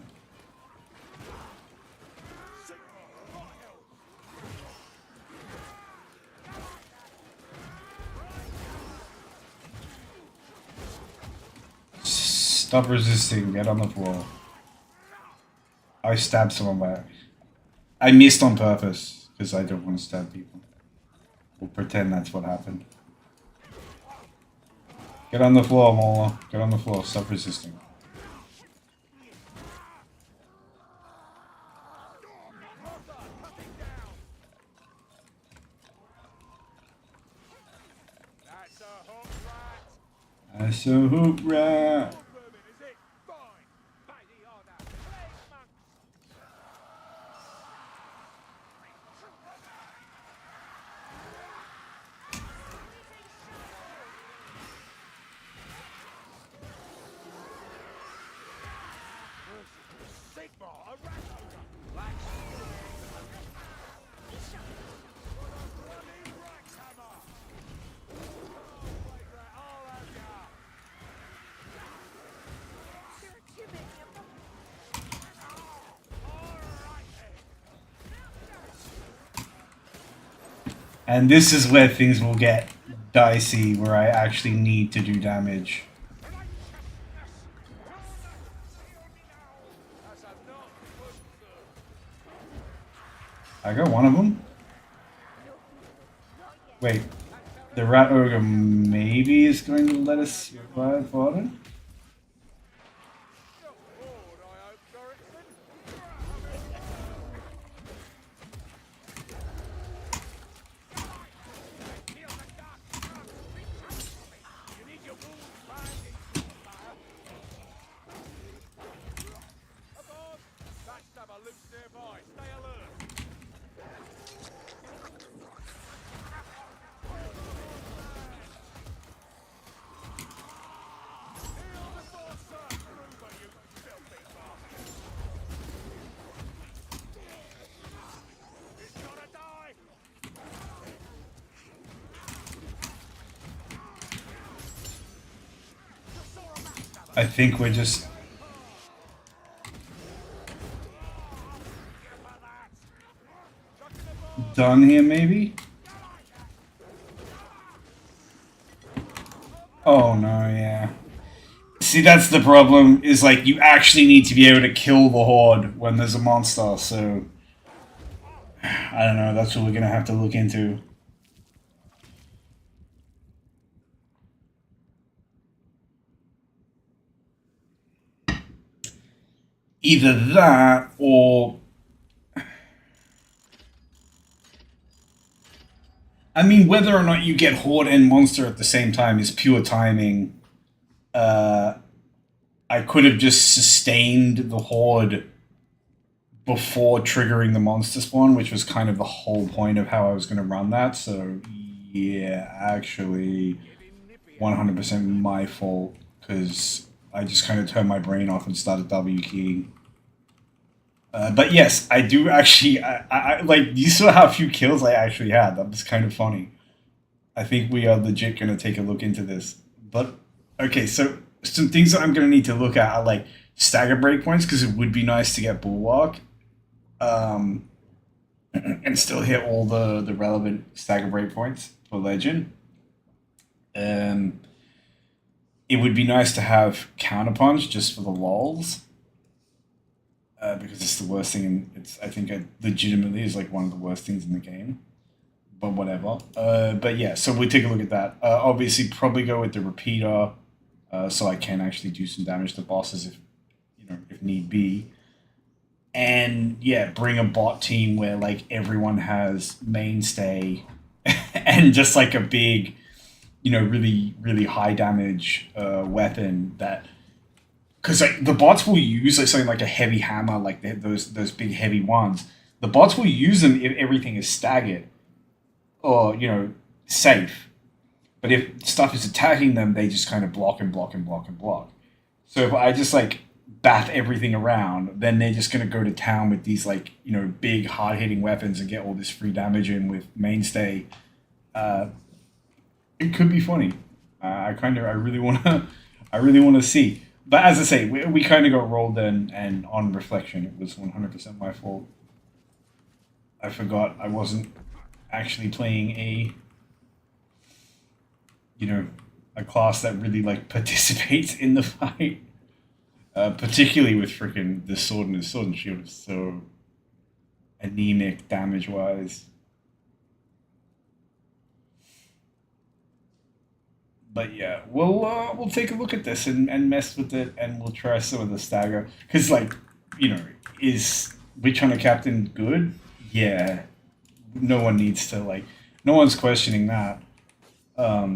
Stop resisting, get on the floor. I stabbed someone by... I missed on purpose, because I don't want to stab people. We'll pretend that's what happened. Get on the floor, Mola. Get on the floor, stop resisting. That's a hook rat. There are too many of them. And this is where things will get dicey, where I actually need to do damage. I got one of them. Wait, the rat ogre maybe is going to let us revive Varden? I think we're just... done here, maybe? Oh no, yeah. See, that's the problem, is like, you actually need to be able to kill the horde when there's a monster, so... I don't know, that's what we're gonna have to look into. Either that, or... I mean, whether or not you get horde and monster at the same time is pure timing. I could have just sustained the horde before triggering the monster spawn, which was kind of the whole point of how I was going to run that. So, yeah, actually, 100% my fault, because I just kind of turned my brain off and started W keying. But yes, I do actually. I like, you saw how few kills I actually had. That was kind of funny. I think we are legit going to take a look into this. But okay, so some things that I'm going to need to look at are like stagger breakpoints, because it would be nice to get bulwark, and still hit all the relevant stagger breakpoints for legend. It would be nice to have counterpunch just for the lols. because it's the worst thing. I think it legitimately is like one of the worst things in the game. But whatever. But yeah, so we take a look at that. Obviously, probably go with the repeater, so I can actually do some damage to bosses if need be. And yeah, bring a bot team where like everyone has mainstay and just like a big, really really high damage weapon that because like the bots will use like something like a heavy hammer, like those big heavy ones. The bots will use them if everything is staggered or safe. But if stuff is attacking them, they just kind of block and block and block and block. So if I just like bat everything around, then they're just gonna go to town with these like big hard hitting weapons and get all this free damage in with mainstay. It could be funny. I really wanna see. But as I say, we kind of got rolled in, and on reflection, it was 100% my fault. I forgot I wasn't actually playing a class that really like participates in the fight. Particularly with freaking the sword and shield is so anemic damage wise. But yeah, we'll take a look at this and mess with it, and we'll try some of the stagger because like is Witch Hunter Captain good? Yeah, no one needs to like, no one's questioning that. I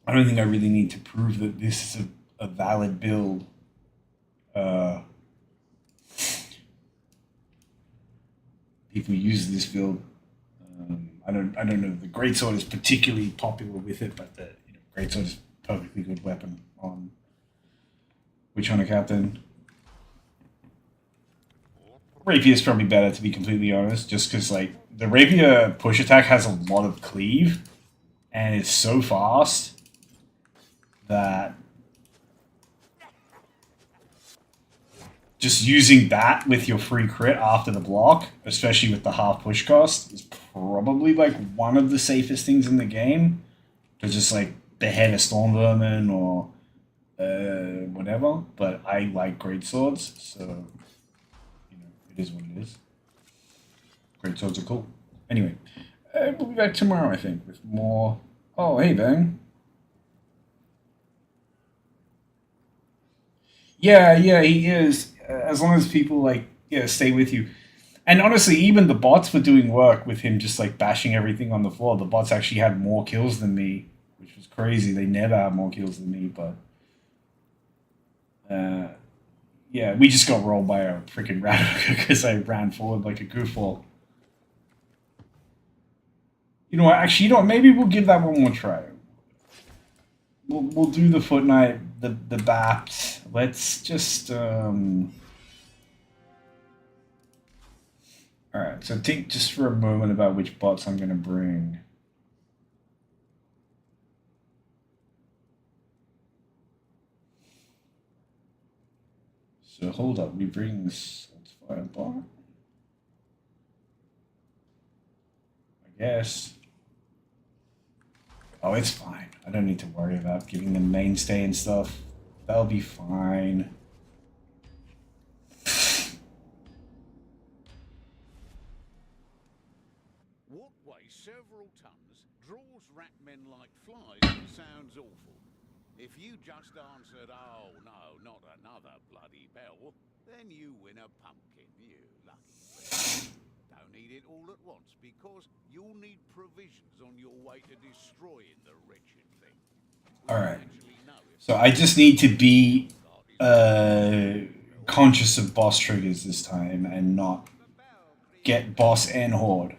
don't think I really need to prove that this is a valid build. People use this build. I don't know if the greatsword is particularly popular with it, but the greatsword is a perfectly good weapon on Witch Hunter Captain. Rapier is probably better, to be completely honest, just because like the rapier push attack has a lot of cleave, and it's so fast that just using that with your free crit after the block, especially with the half push cost, is probably like one of the safest things in the game. To just like behead a storm vermin or whatever. But I like great swords, so it is what it is. Great swords are cool. Anyway, we'll be back tomorrow, I think, with more. Oh, hey, Bang. Yeah, he is. As long as people like stay with you. And honestly, even the bots were doing work with him just like bashing everything on the floor. The bots actually had more kills than me, which was crazy. They never had more kills than me, but yeah, we just got rolled by a freaking Ravnica because I ran forward like a goofball. You know what? Actually, maybe we'll give that one more try. We'll do the Foot Knight, the BAPs. Let's just Alright, so think just for a moment about which bots I'm gonna bring. So hold up, we bring this fire bot. I guess. Oh, it's fine. I don't need to worry about giving them mainstay and stuff. That'll be fine. What weighs several tons, draws rat men like flies, and sounds awful. If you just answered, "Oh no, not another bloody bell," then you win a pumpkin, you lucky thing. Don't eat it all at once, because you'll need provisions on your way to destroying the wretched thing. Alright. So I just need to be conscious of boss triggers this time and not get boss and horde.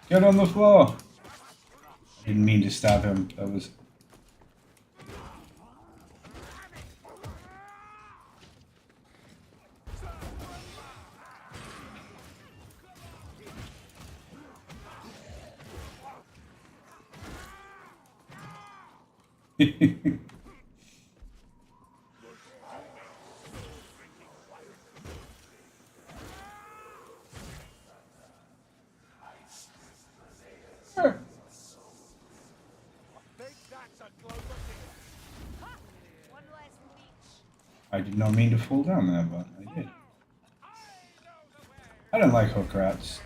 Get on the floor! Didn't mean to stab him. That was... Think that's a clover digger. Ha! One less leech. I did not mean to fall down there, but I did. I know the way. I don't like hook rats.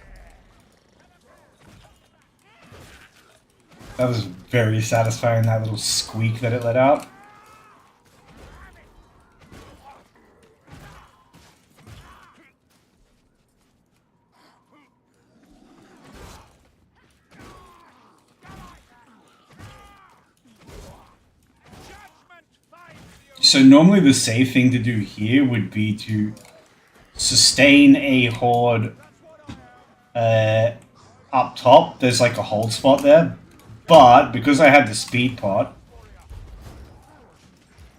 That was very satisfying, that little squeak that it let out. Judgment finds you. So normally the safe thing to do here would be to sustain a horde up top. There's like a hold spot there. But because I had the speed pot,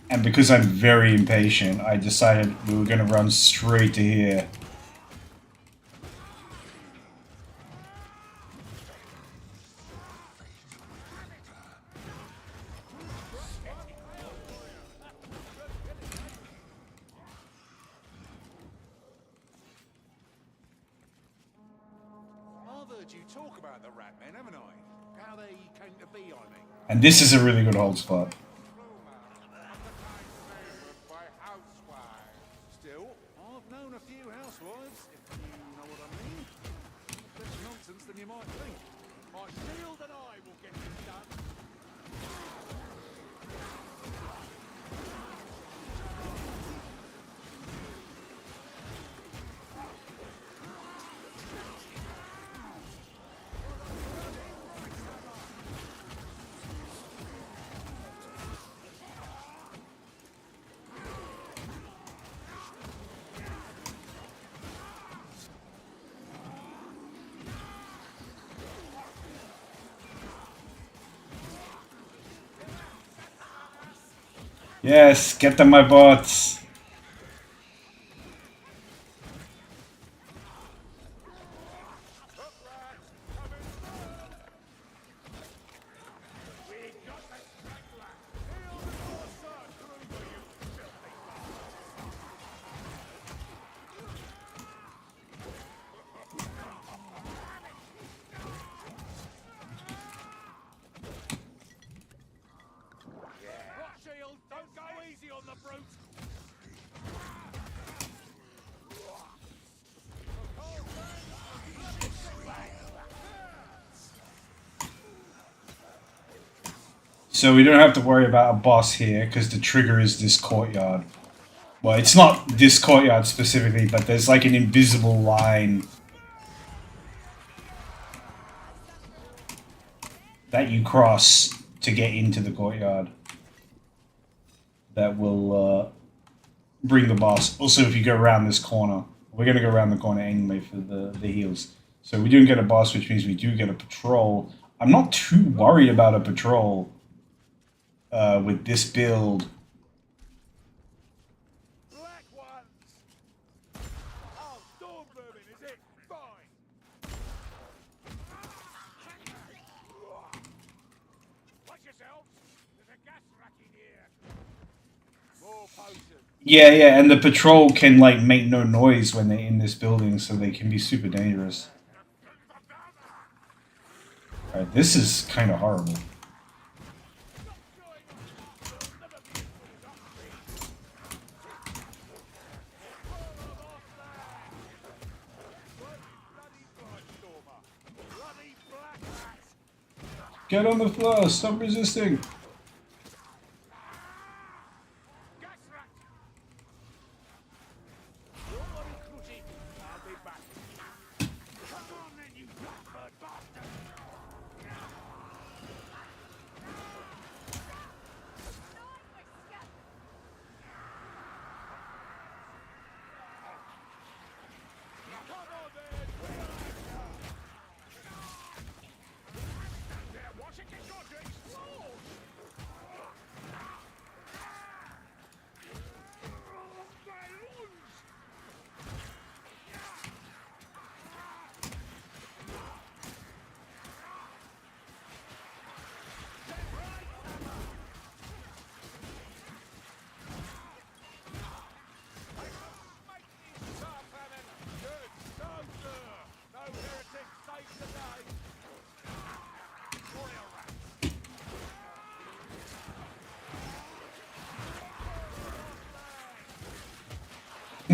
and because I'm very impatient, I decided we were going to run straight to here. I've heard you talk about the rat men, haven't I? How they came to be, I mean. And this is a really good hold spot. Still, I've known a few housewives, if you know what I mean. Less nonsense than you might think. My shield and I will get this done. Yes, get them, my bots. Shield, don't go easy on the brute. So we don't have to worry about a boss here because the trigger is this courtyard. Well, it's not this courtyard specifically, but there's like an invisible line that you cross to get into the courtyard that will bring the boss. Also, if you go around this corner, we're going to go around the corner anyway for the heals. So we do get a boss, which means we do get a patrol. I'm not too worried about a patrol with this build. Black ones. Oh, storm vermin, is it? Fine. Watch yourselves. There's a gas rack in here. More potions. Yeah, and the patrol can like make no noise when they're in this building, so they can be super dangerous. Alright, this is kind of horrible. Get on the floor, stop resisting.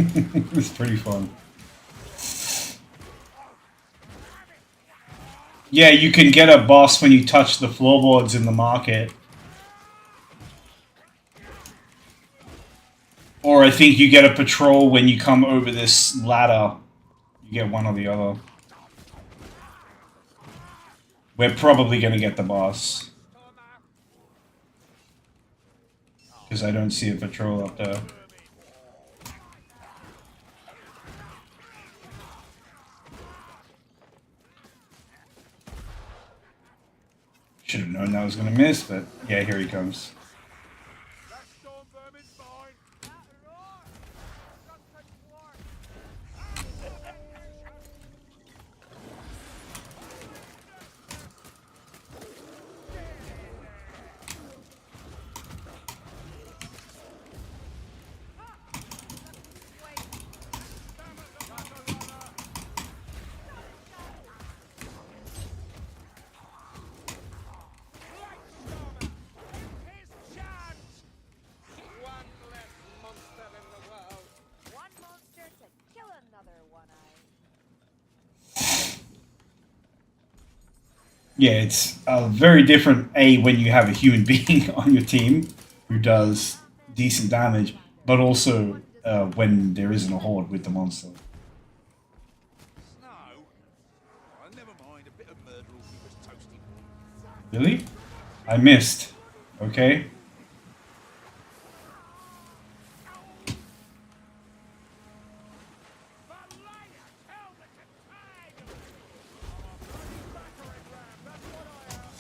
It's pretty fun. Yeah, you can get a boss when you touch the floorboards in the market. Or I think you get a patrol when you come over this ladder. You get one or the other. We're probably going to get the boss. Because I don't see a patrol up there. Should have known that was going to miss, but yeah, here he comes. That storm vermin's mine. That roar! Sunken war! His chance. One less monster in the world. One monster to kill another one-eye. Yeah, it's very different, when you have a human being on your team who does decent damage, but also when there isn't a horde with the monster. Snow? Oh, never mind. A bit of murder will keep us toasty. Really? I missed. Okay. Goliath, helmet and tide. Battering ram, that's what I am.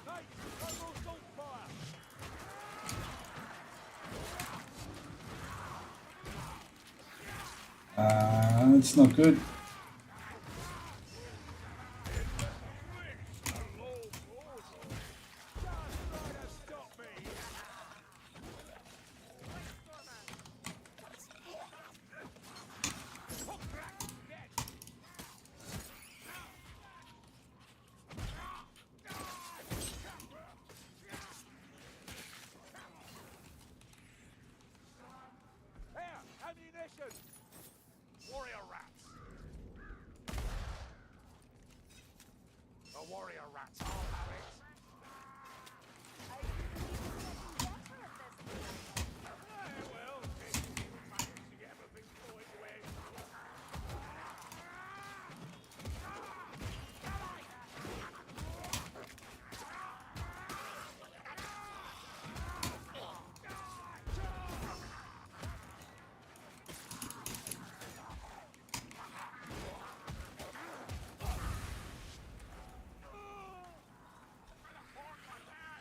Hey, no more salt fire. It's not good. Here, ammunition. Warrior rats. The warrior rats all have it. Well, we managed to get everything going away.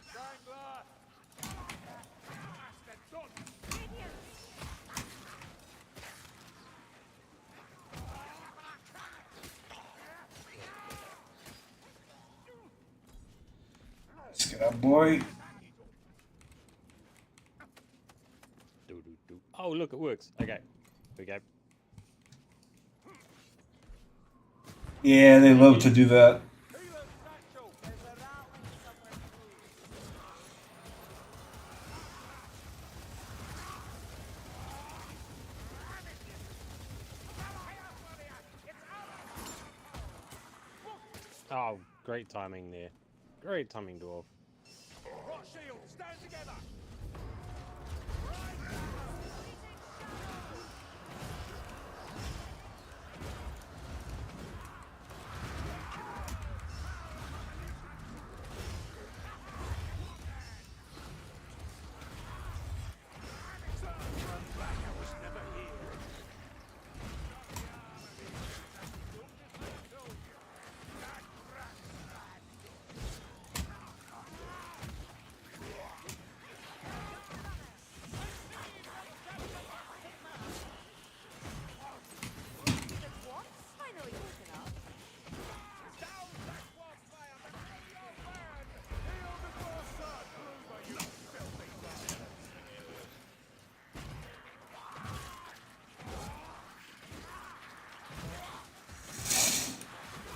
Strangler. Bastard done. Let's get up, boy. Oh, look, it works. Okay. Here we go. Yeah, they love to do that. Healer's satchel. There's a rattling somewhere through. Oh, great timing there. Great timing, dwarf. Rot shield, stand together.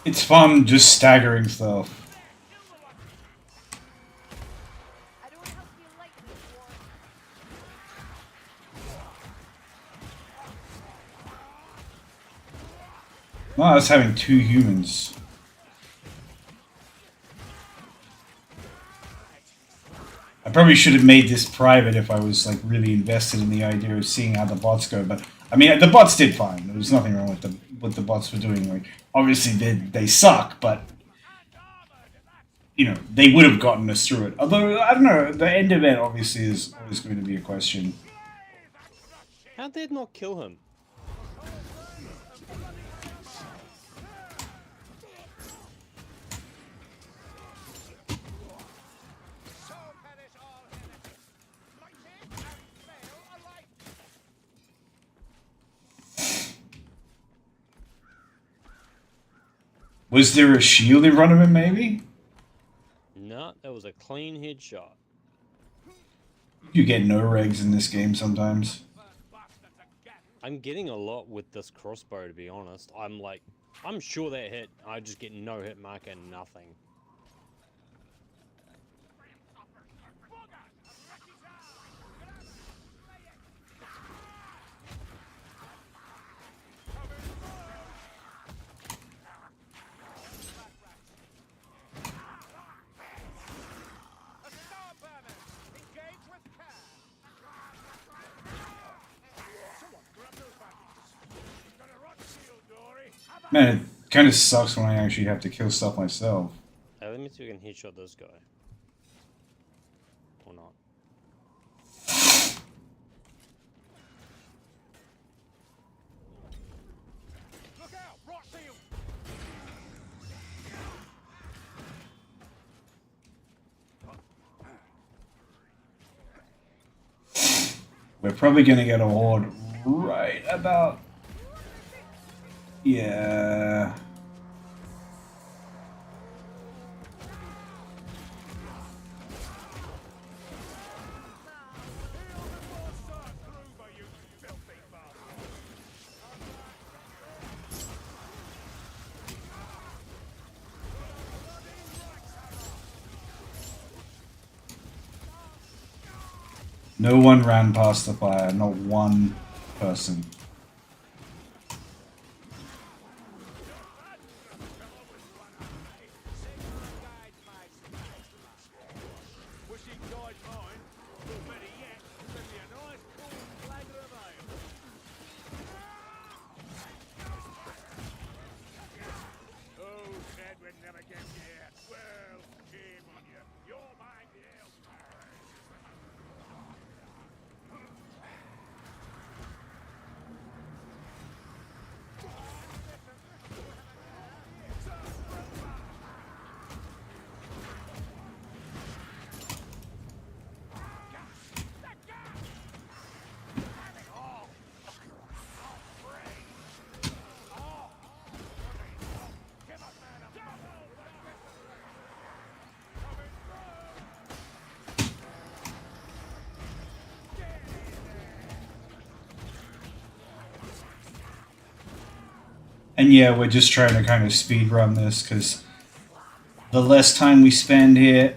It's fun just staggering stuff. I don't help you lightly, Ward. Not us having two humans. I probably should have made this private if I was like really invested in the idea of seeing how the bots go. But I mean, the bots did fine. There was nothing wrong with the what the bots were doing. Like obviously they suck, but you know they would have gotten us through it. Although I don't know, the end event obviously is always going to be a question. How did it not kill him? So perish all heretics. Might take and fail alike. Was there a shield in front of him? Maybe No, that was a clean headshot. you get no regs in this game sometimes. I'm getting a lot with this crossbow, to be honest. I'm sure that hit. I just get no hit marker and nothing. Man, it kind of sucks when I actually have to kill stuff myself. Let me see if we can headshot this guy. Or not. Look out! Rot shield! We're probably gonna get a horde right about. Yeah. No one ran past the fire, not one person. Wish he'd guide mine, or better yet, send me a nice cool flagger of ale. Oh, said we'd never get here. Well, shame on you. You're mine, the ale. And yeah, we're just trying to kind of speed run this because the less time we spend here.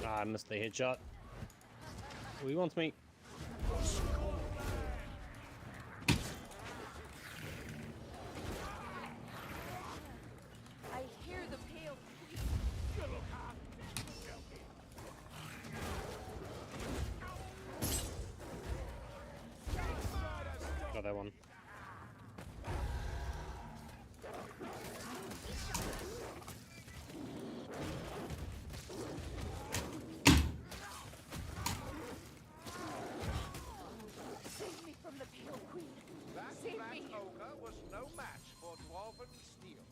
Ah, I missed the headshot. Oh, he wants me. I hear the pale. Got that one. Save me from the pale queen. That Save black me. ogre was no match for dwarven steel.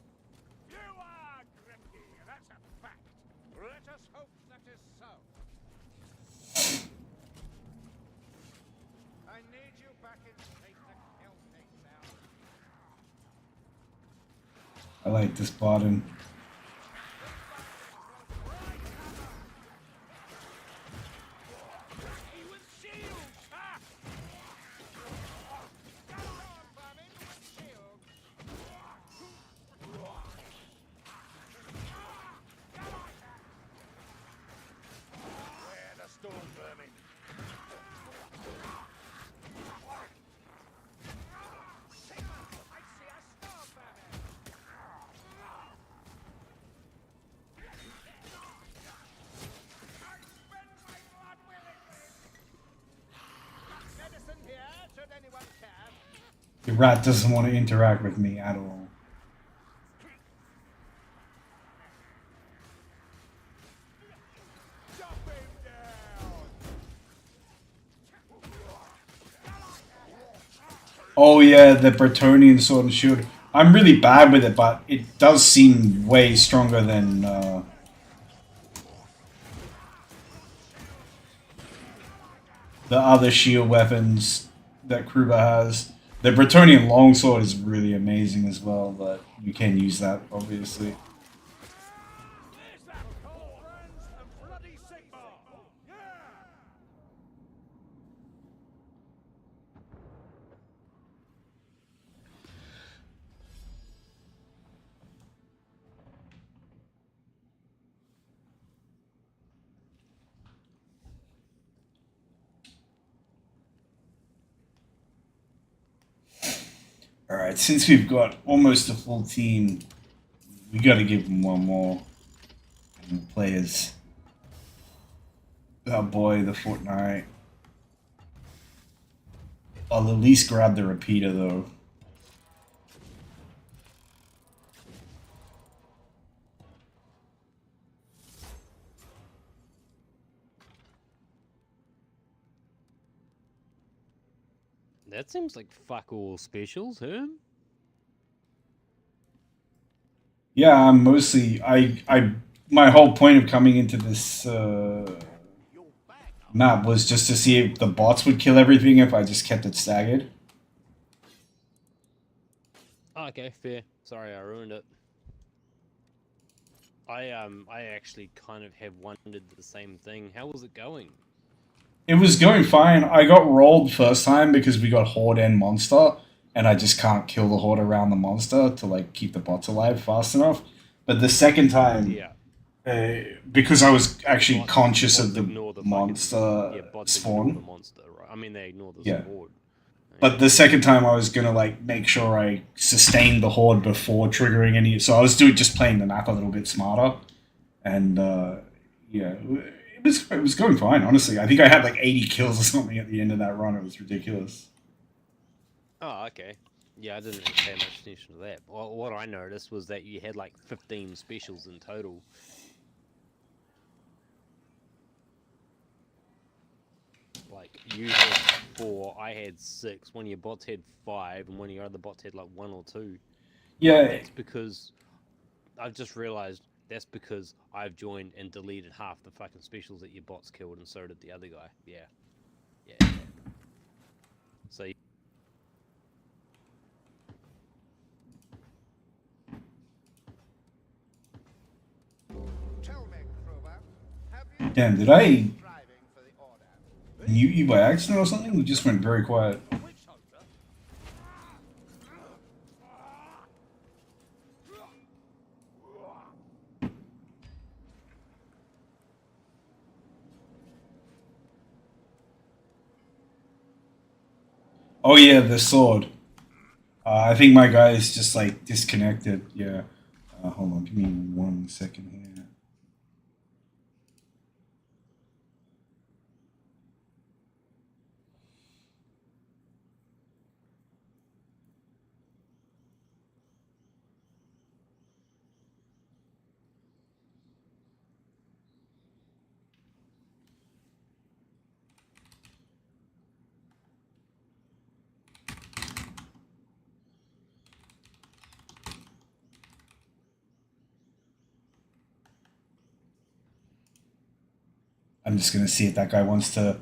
You are That's a fact. Let us hope that is so. I need you back in state to kill things out. I like this button. He with shields! Ha! Come on, Vermin! Shields! Where the storm vermin? Sigma! I see a storm vermin! I spend my blood willingly! Medicine here, should anyone care. The rat doesn't want to interact with me at all. Chop him down! Oh yeah, the Bretonian sword and shield. I'm really bad with it, but it does seem way stronger than the other shield weapons that Kruber has. The Bretonian longsword is really amazing as well, but you can use that obviously. There's that cold runs and bloody Sigma! Yeah! Alright, since we've got almost a full team, we gotta give them one more players. Oh boy, the Fortnite. I'll at least grab the repeater though. That seems like fuck all specials, huh? Yeah, I'm mostly my whole point of coming into this map was just to see if the bots would kill everything if I just kept it staggered. Oh, okay, fair. Sorry, I ruined it. I actually kind of have wondered the same thing. How was it going? It was going fine. I got rolled first time because we got horde and monster, and I just can't kill the horde around the monster to like keep the bots alive fast enough. But the second time, Yeah. because I was actually Bots- conscious bots of the ignore the fucking- monster yeah, bots ignore the spawn. monster, right? I mean, they ignore the Yeah. horde. But the second time, I was gonna like make sure I sustained the horde before triggering any. So I was just playing the map a little bit smarter, and yeah, it was going fine. Honestly, I think I had like 80 kills or something at the end of that run. It was ridiculous. Oh, okay. Yeah, I didn't really pay much attention to that. Well, what I noticed was that you had like 15 specials in total. Like, you had 4, I had 6, one of your bots had 5, and one of your other bots had like 1 or 2. Yeah, That's because I've just realized that's because I've joined and deleted half the fucking specials that your bots killed, and so did the other guy. Yeah. Yeah. So Tell me, Kruber, have you damn, did I striving for the order? mute you by accident or something? You just went very quiet. A witch hunter? Oh yeah, the sword. I think my guy is just like disconnected. Yeah. Hold on, give me 1 second here. I'm just gonna see if that guy wants to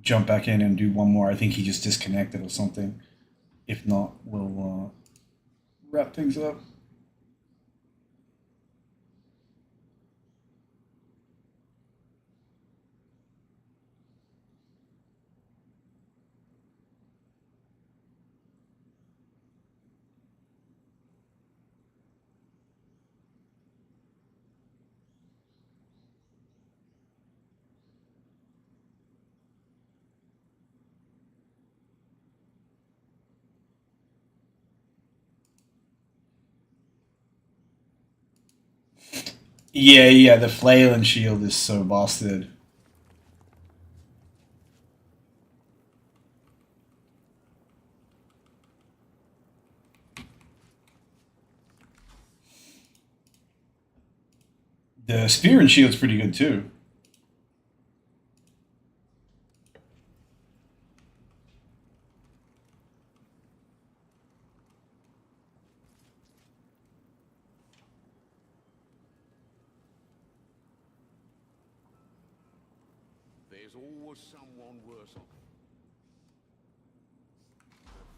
jump back in and do one more. I think he just disconnected or something. If not, we'll wrap things up. Yeah, yeah, the flail and shield is so busted. The spear and shield's pretty good too. There's always someone worse off.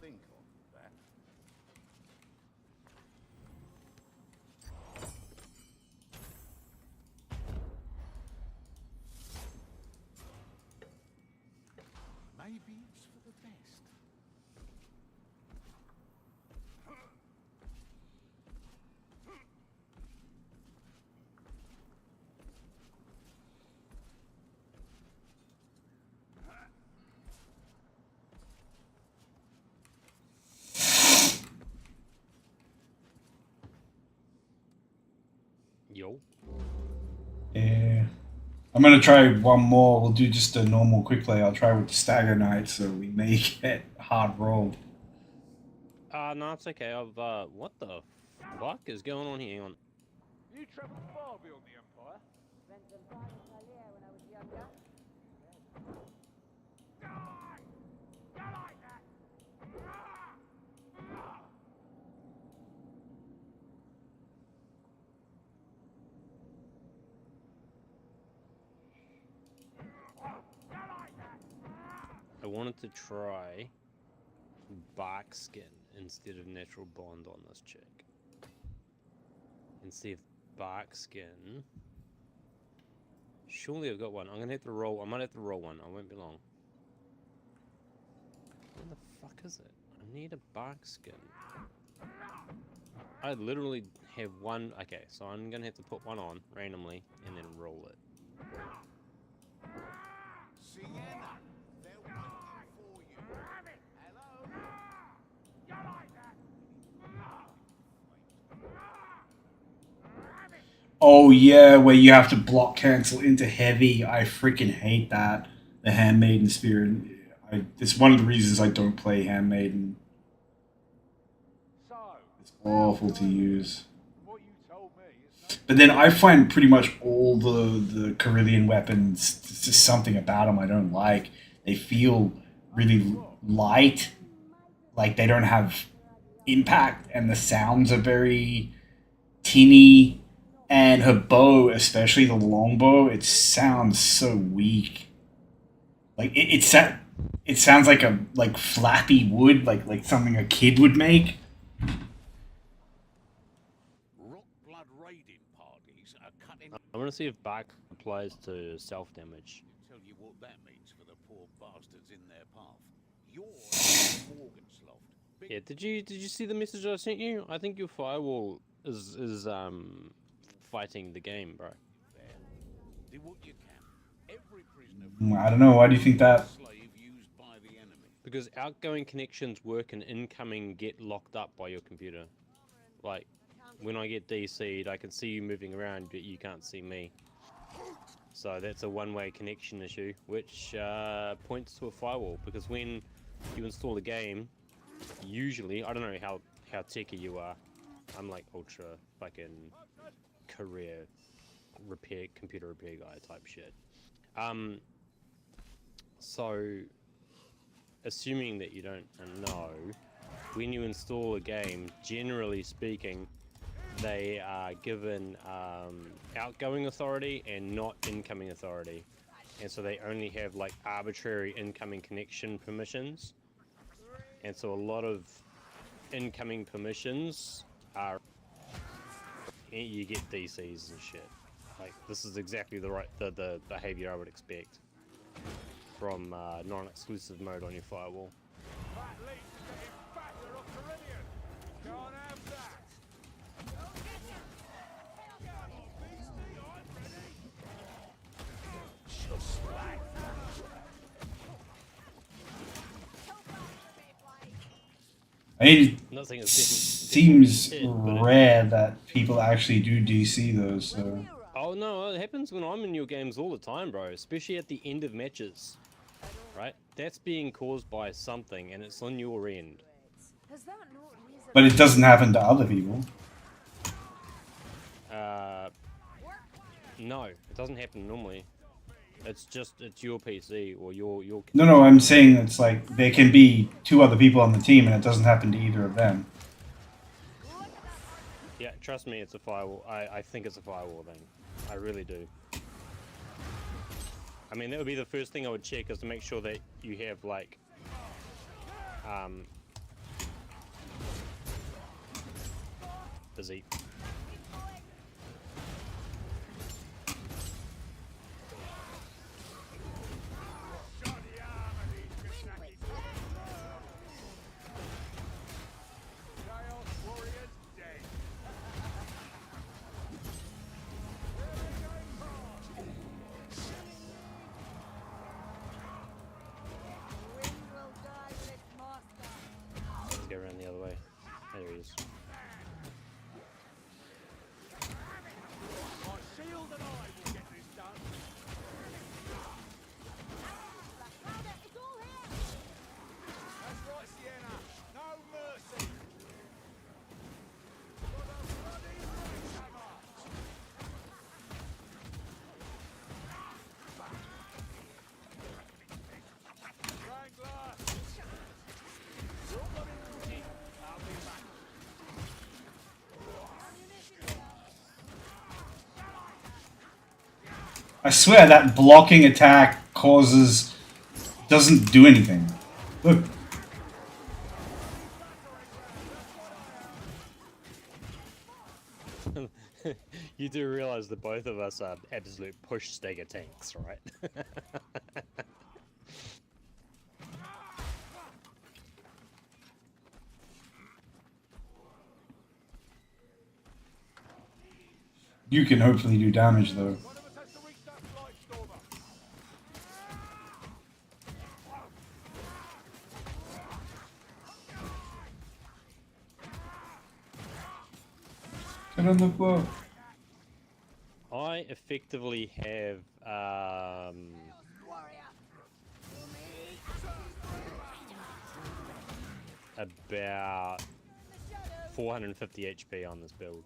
Think on that. Maybe it's for the best. Yo. Yeah. I'm gonna try one more. We'll do just a normal quick play. I'll try with the stagger knight so we may get hard rolled. No, it's okay. What the fuck is going on here? Hang on. You travelled far beyond the Empire. Spent some time in Talia when I was younger. Die! You like that? You like that? I wanted to try bark skin instead of natural bond on this chick. And see if bark skin. Surely I've got one. I'm gonna have to roll. I might have to roll one. I won't be long. Where the fuck is it? I need a bark skin. I literally have one. Okay, so I'm gonna have to put one on randomly and then roll it. Sienna, they're waiting for you. Hello? You like that? Oh yeah, where you have to block cancel into heavy. I freaking hate that. The handmaiden spear. It's one of the reasons I don't play handmaiden. So, It's awful to use. from what you told me, it's But then I find pretty much all the Carillion weapons, there's just something about them I don't like. They feel really light, like they don't have impact, and the sounds are very tinny. And her bow, especially the longbow, it sounds so weak. Like it sounds like a flappy wood, like something a kid would make. Rock blood raiding parties are cutting. I'm gonna see if bark applies to self damage. Tell you what that means for the poor bastards in their path. You're Morgansloft. Yeah, did you see the message I sent you? I think your firewall is fighting the game, bro. Do what you can. Every prisoner I don't know. Why do you think that? slave used by the enemy. Because outgoing connections work and incoming get locked up by your computer. Like, when I get DC'd, I can see you moving around, but you can't see me. So that's a one-way connection issue, which points to a firewall. Because when you install a game, usually, I don't know how techy you are. I'm like ultra fucking career computer repair guy type shit. So assuming that you don't know, when you install a game, generally speaking, they are given outgoing authority and not incoming authority. and so they only have like arbitrary incoming connection permissions, and so a lot of incoming permissions are you get DCs and shit. Like this is exactly the behavior I would expect from non-exclusive mode on your firewall. That leads to getting fatter off Meridian. Can't have that. Come on, beastie, I'm ready. Just like that. I mean, I'm not saying it it's seems definitely hit, but rare that people actually do DC though, so. oh no, it happens when I'm in your games all the time, bro. Especially at the end of matches, right? That's being caused by something, and it's on your end. But it doesn't happen to other people. No, it doesn't happen normally. It's your PC or your. No, I'm saying it's like there can be 2 other people on the team and it doesn't happen to either of them. Yeah, trust me, it's a firewall. I think it's a firewall thing. I really do. I mean, that would be the first thing I would check, is to make sure that you have like busy. Let's go around the other way. There he is. My shield and I will get this done. That's right, Sienna. No mercy. For the bloody Rainhammer. Wrangler. Somebody ready. I'll be back. I swear that blocking attack doesn't do anything. Look. You do realize that both of us are absolute push stagger tanks, right? You can hopefully do damage though. One of us has to reach that flight stormer. Get on the book. I effectively have about 450 HP on this build.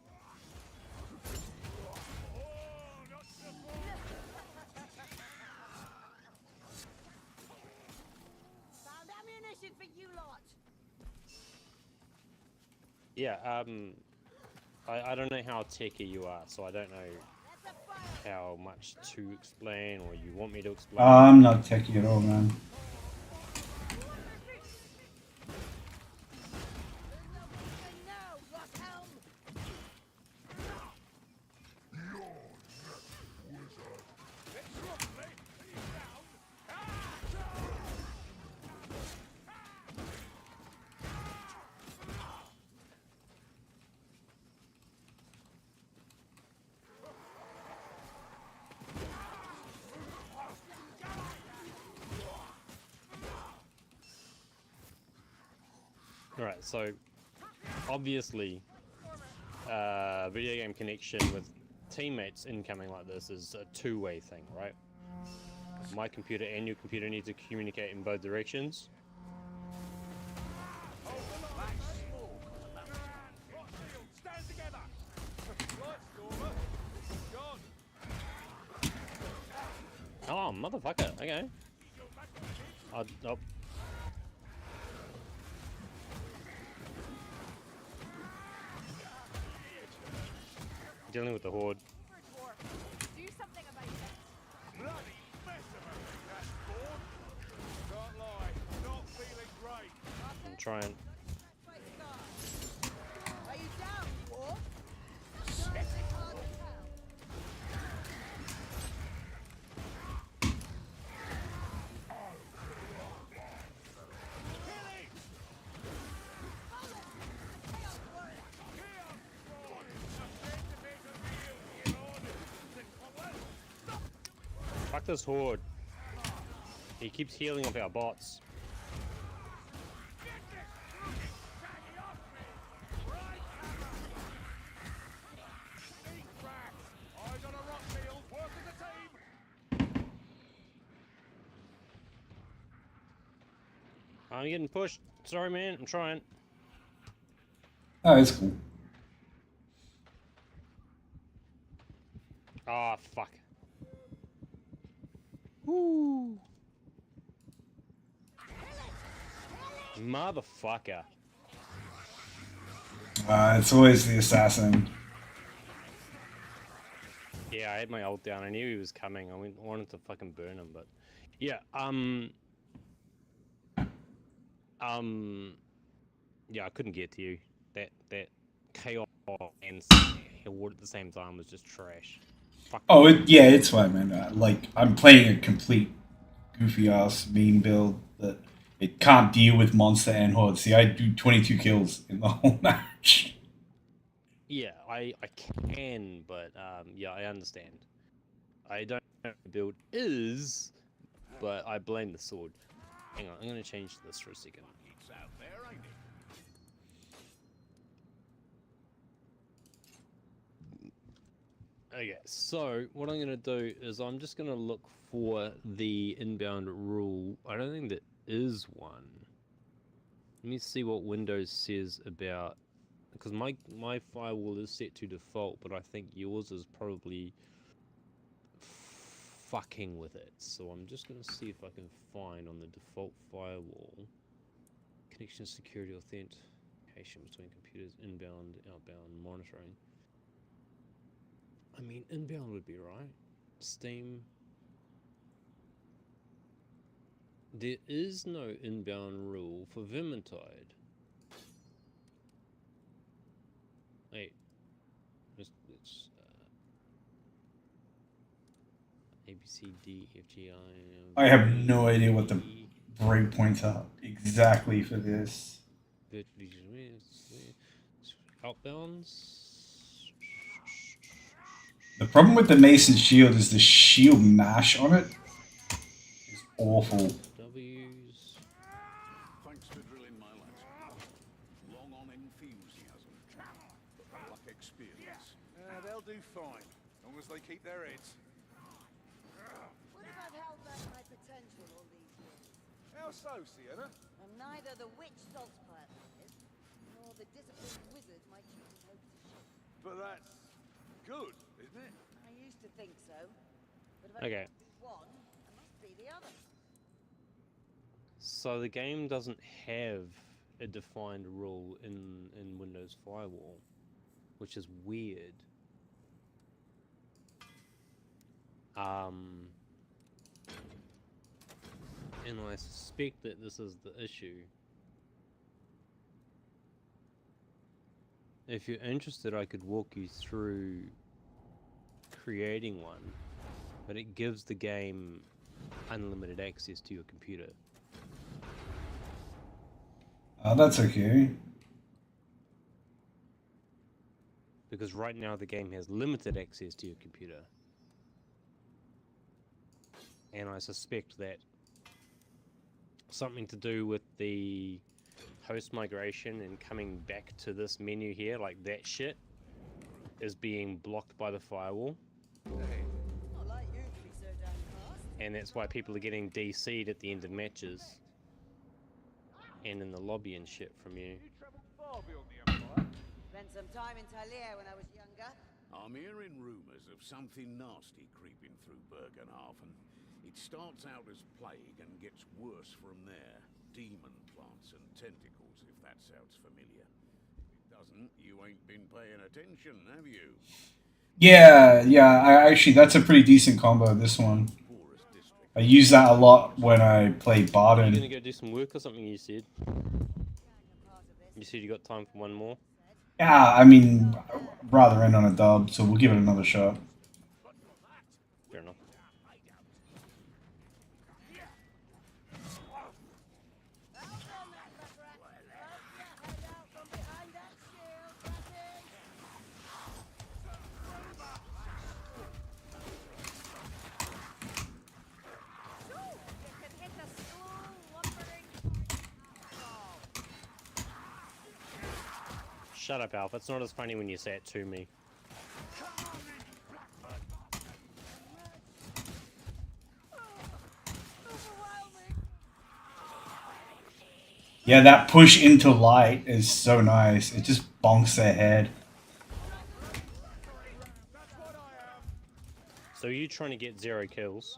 Found ammunition for you lot. Yeah, I don't know how techy you are, so I don't know That's a fire. how much to explain or you want me to explain. I'm not techie at all, man. Alright, so obviously video game connection with teammates incoming like this is a two-way thing, right? My computer and your computer need to communicate in both directions. Stand together. Flight stormer. Gone. Oh, motherfucker, okay. Oh. Dealing with the horde. Do something about it. Bloody mess of trying. Are you down, dwarf? Fuck this horde. He keeps healing up our bots. I'm getting pushed. Sorry, man. I'm trying. Oh, it's cool. Ah, fuck. Woo. Motherfucker. It's always the assassin. Yeah, I had my ult down. I knew he was coming. I wanted to fucking burn him, but yeah. Yeah, I couldn't get to you. That chaos and horde at the same time was just trash. Fuck. Oh, yeah, it's fine, man. Like, I'm playing a complete goofy ass meme build that it can't deal with monster and horde. See, I do 22 kills in the whole match. Yeah, I can, but yeah, I understand. I don't know what the build is, but I blame the sword. Hang on, I'm gonna change this for a second. It's out there, ain't it? Okay, so what I'm gonna do is I'm just gonna look for the inbound rule. I don't think there is one. Let me see what Windows says about, because my firewall is set to default, but I think yours is probably fucking with it. So I'm just gonna see if I can find on the default firewall connection security authentication between computers, inbound, outbound monitoring. I mean, inbound would be right. Steam. There is no inbound rule for Vermintide. Wait. It's A, B, C, D, F, G, I. I have no idea what the breakpoints are exactly for this. Outbounds. The problem with the Mason shield is the shield mash on it is awful. W's. Thanks for drilling my lads. Long on enthusiasm, but I lack experience. They'll do fine, long as they keep their heads. What if I've held back my potential all these years? How so, Sienna? I'm neither the witch Saltzpyre is, nor the disciplined wizard my tutors hope to show. But that's good, isn't it? I used to think so. But if I Okay. can't be one, I must be the other. So the game doesn't have a defined rule in Windows Firewall, which is weird. And I suspect that this is the issue. If you're interested, I could walk you through creating one, but it gives the game unlimited access to your computer. That's okay. Because right now the game has limited access to your computer. And I suspect that something to do with the host migration and coming back to this menu here, like that shit, is being blocked by the firewall. Not like you to be so downcast. And that's why people are getting DC'd at the end of matches. And in the lobby and shit from you. You travelled far beyond the Empire. Spent some time in Talia when I was younger. I'm hearing rumours of something nasty creeping through Bergenhafen. It starts out as plague and gets worse from there. Demon plants and tentacles, if that sounds familiar. If it doesn't, you ain't been paying attention, have you? Yeah. Actually, that's a pretty decent combo, this one. Poorest district. I use that a lot when I play Are you Barden. gonna go do some work or something, you said? You said you got time for one more? Yeah, I mean, rather end on a dub, so we'll give it another shot. Fair enough. Out then, that rat. Poke your head out from behind that shield, Bratty. You can hit a slow, lumbering. Shut up, Alf. It's not as funny when you say it to me. Overwhelming. Yeah, that push into light is so nice. It just bonks their head. So are you trying to get 0 kills?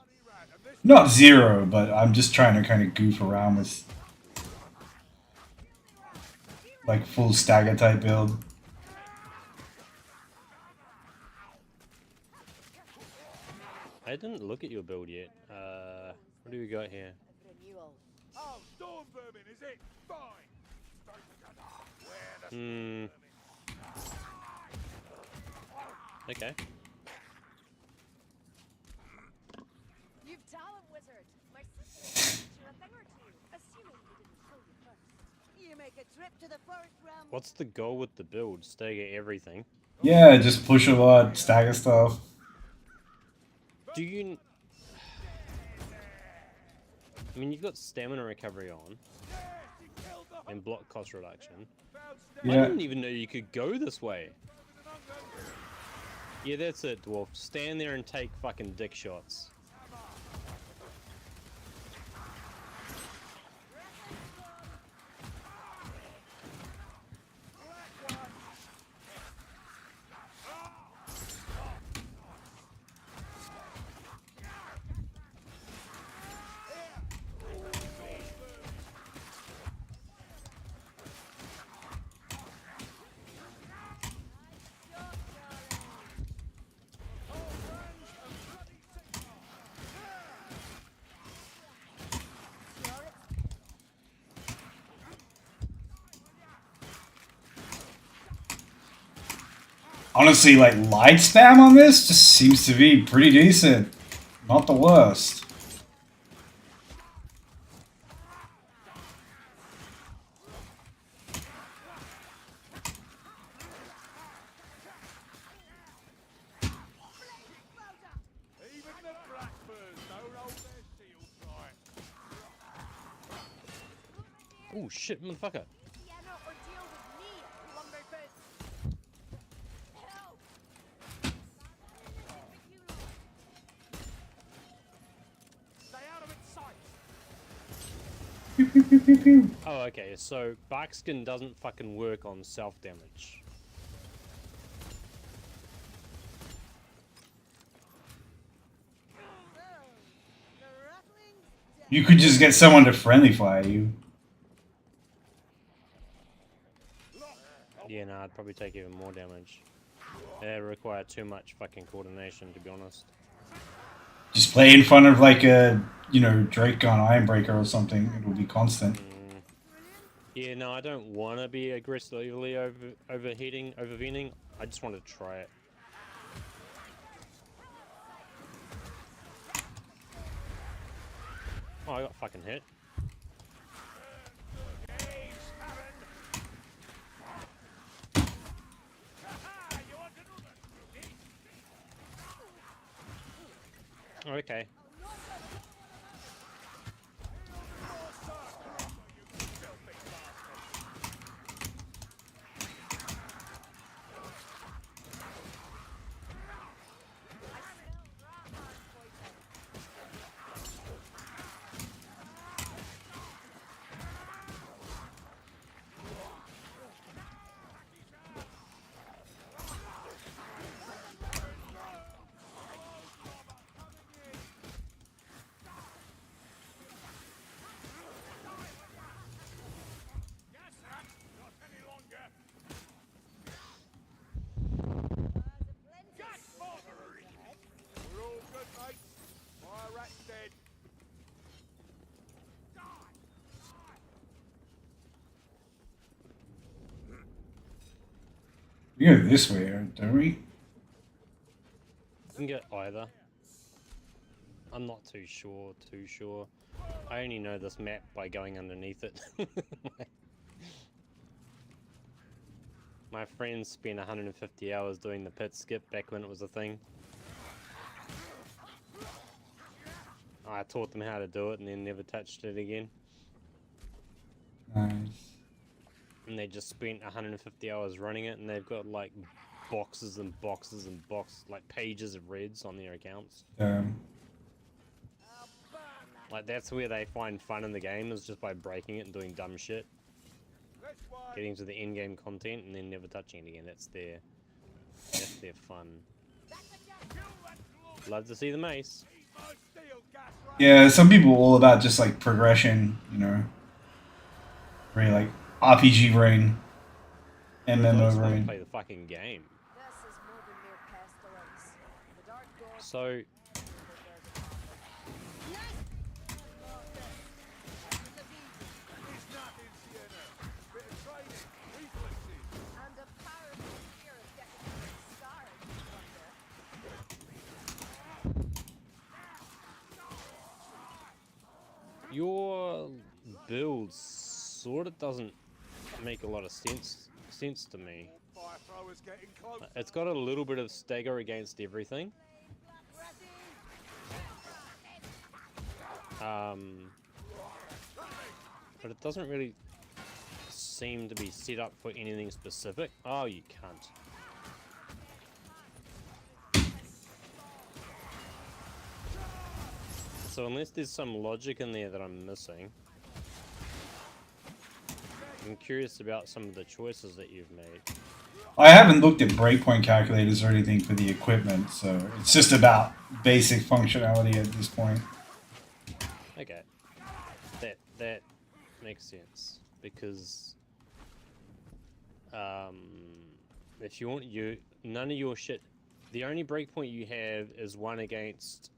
Not 0, but I'm just trying to kind of goof around with like full stagger type build. I didn't look at your build yet. What do we got here? Renewal. Oh, storm vermin, is it? Fine. Stay together. Where the Hmm. Okay. You've talent, wizard. My sister can teach you a thing or two, assuming he didn't kill you first. You make a trip to the forest realm. What's the goal with the build? Stagger everything. Yeah, just push a lot, stagger stuff. Do you... I mean, you've got stamina recovery on. And block cost reduction. I Yeah. didn't even know you could go this way. Yeah, that's it, Dwarf. Stand there and take fucking dick shots. Honestly, like light spam on this just seems to be pretty decent. Not the worst. Even the blackbirds don't hold their shields right. Oh shit, motherfucker. Piano or deal with me, lumberboots. Help! Stay out of its sight. Oh, okay, so Barkskin doesn't fucking work on self-damage. The rattling's dead. You could just get someone to friendly fire you. Yeah, nah, I'd probably take even more damage. It require too much fucking coordination, to be honest. Just play in front of like a, Drake on Ironbreaker or something. It'll be constant. Yeah, no, I don't want to be aggressively overventing. I just want to try it. Oh, I got fucking hit. Oh, okay. We go this way, don't we? You can get either. I'm not too sure. I only know this map by going underneath it. My friends spent 150 hours doing the pit skip back when it was a thing. I taught them how to do it and then never touched it again. Nice. And they just spent 150 hours running it, and they've got like boxes and boxes and boxes, like pages of reds on their accounts. Like that's where they find fun in the game, is just by breaking it and doing dumb shit. Getting to the end game content and then never touching it again. That's their fun. Love to see the mace. Yeah, some people are all about just like progression, you know. Very like RPG brain, I just MMO want to brain. play the fucking game. This is more than mere pestilence. The dark god So and a powerful fear of getting scarred. your build sort of doesn't make a lot of sense to me. Fire throwers getting close. It's got a little bit of stagger against everything. But it doesn't really seem to be set up for anything specific. Oh, you cunt. So unless there's some logic in there that I'm missing, I'm curious about some of the choices that you've made. I haven't looked at breakpoint calculators or anything for the equipment, so it's just about basic functionality at this point. Okay, that makes sense, because if you want none of your shit, the only breakpoint you have is one against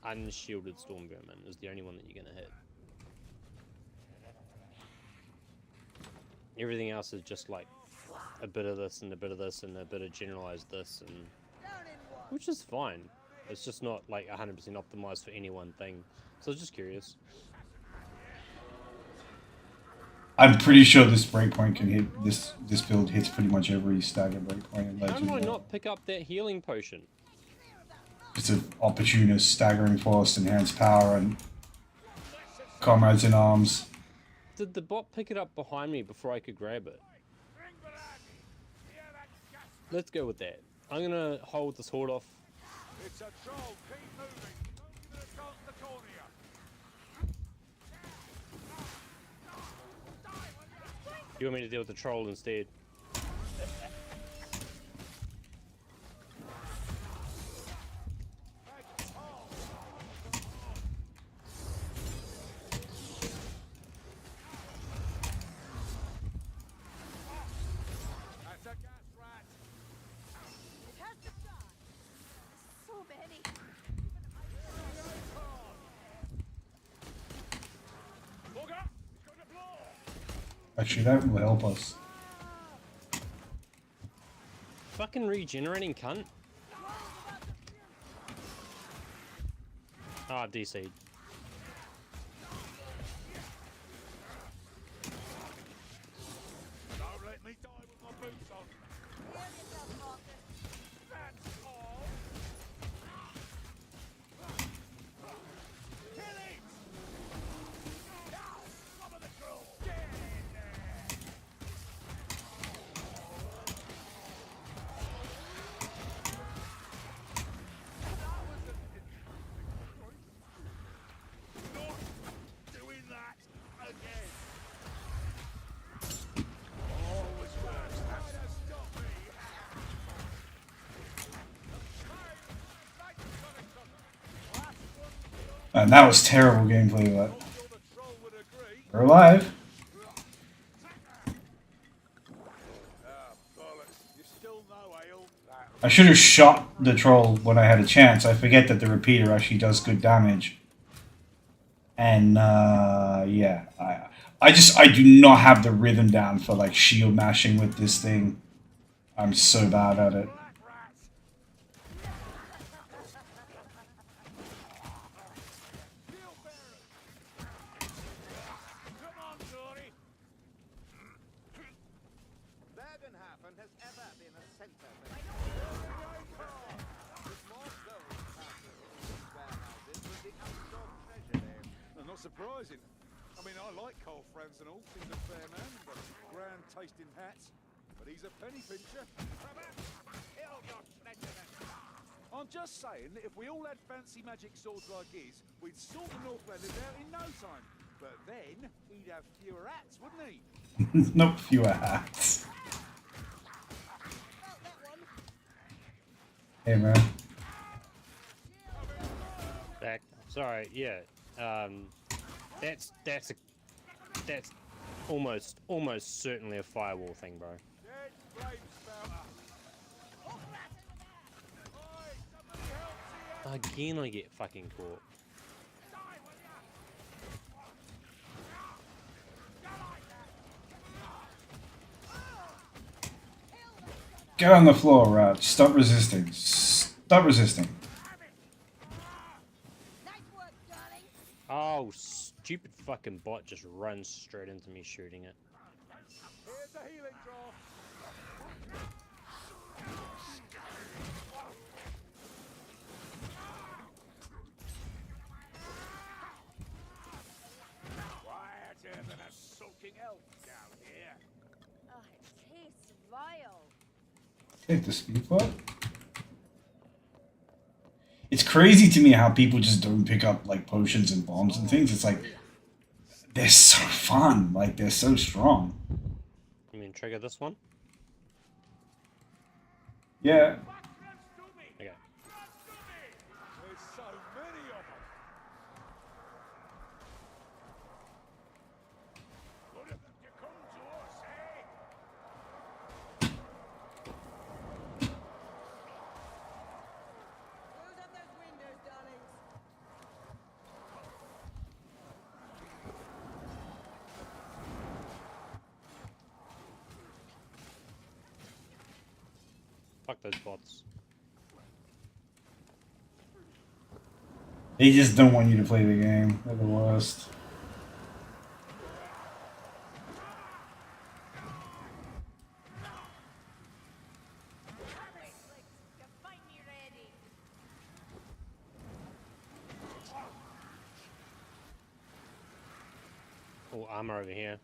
unshielded Stormvermin is the only one that you're gonna hit. Everything else is just like a bit of this and a bit of this and a bit of generalized this, and which is fine. It's just not like 100% optimized for any one thing. So I was just curious. I'm pretty sure this breakpoint can hit this build hits pretty much every stagger breakpoint in How Legend. do I not pick up that healing potion? It's an opportunist, staggering force, enhanced power, and comrades in arms. Did the bot pick it up behind me before I could grab it? Let's go with that. I'm gonna hold this horde off. It's a troll. Keep moving. The corner. You want me to deal with the troll instead? That's a gas rat. It has to die. So many. Look up. It's going to blow. Actually, that will help us. Fucking regenerating cunt. Ah, DC'd. Don't let me die with my boots on. That's all. Kill it! Now, some of the troll. Get in there. Not doing that again. Always works. Try to stop me. And that was terrible gameplay, but I'm sure the troll would agree. we're alive. Bollocks. You still know ale. That I should have shot the troll when I had a chance. I forget that the repeater actually does good damage. And yeah, I do not have the rhythm down for like shield mashing with this thing. I'm so bad at it. Black rats. Shield bearers. Come on, Dory. Bergenhafen has ever been a center for The more gold passing through these warehouses was the unsolved treasure there. Not surprising. I mean, I like Cole Franz and all, seems a fair man, but grand tasting hats. But he's a penny pincher. Kill your treasure then. I'm just saying that if we all had fancy magic swords like his, we'd sort the Northlanders out in no time. But then he'd have fewer hats, wouldn't he? Not fewer hats. Hey man. Back. Sorry. Yeah. That's almost certainly a firewall thing, bro. Dead flame spouter. Oi, somebody help here. Again, I get fucking caught. Get on the floor, Rat. Stop resisting. Stop resisting. Nice work, darling. Oh, stupid fucking bot just runs straight into me shooting it. Here's the healing draft. Quieter than a sulking elf down here. Oh, it tastes vile. Hit the speed bot. It's crazy to me how people just don't pick up like potions and bombs and things. It's like they're so fun. Like they're so strong. You mean trigger this one? Yeah. Okay. There's so many of them. Good of them to come to us, eh? Close up those windows, darlings. Fuck those bots. They just don't want you to play the game. They're the worst. You fight me ready. Oh, armor over here.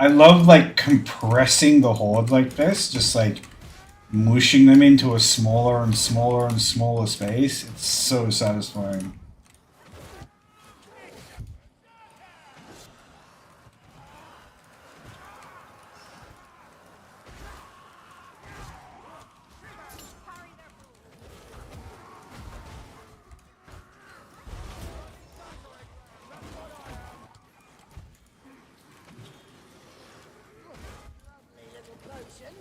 I love like compressing the horde like this, just like mushing them into a smaller and smaller and smaller space. It's so satisfying. Parry their food. Lovely little potion.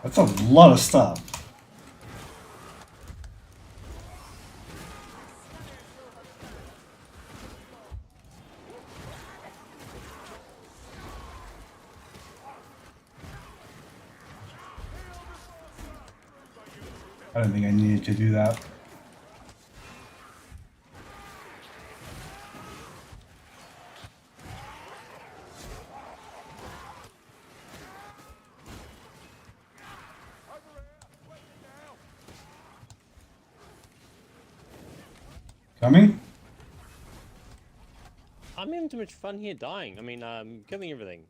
That's a lot of stuff. I don't think I needed to do that. Coming? I'm having too much fun here dying. I mean, killing everything.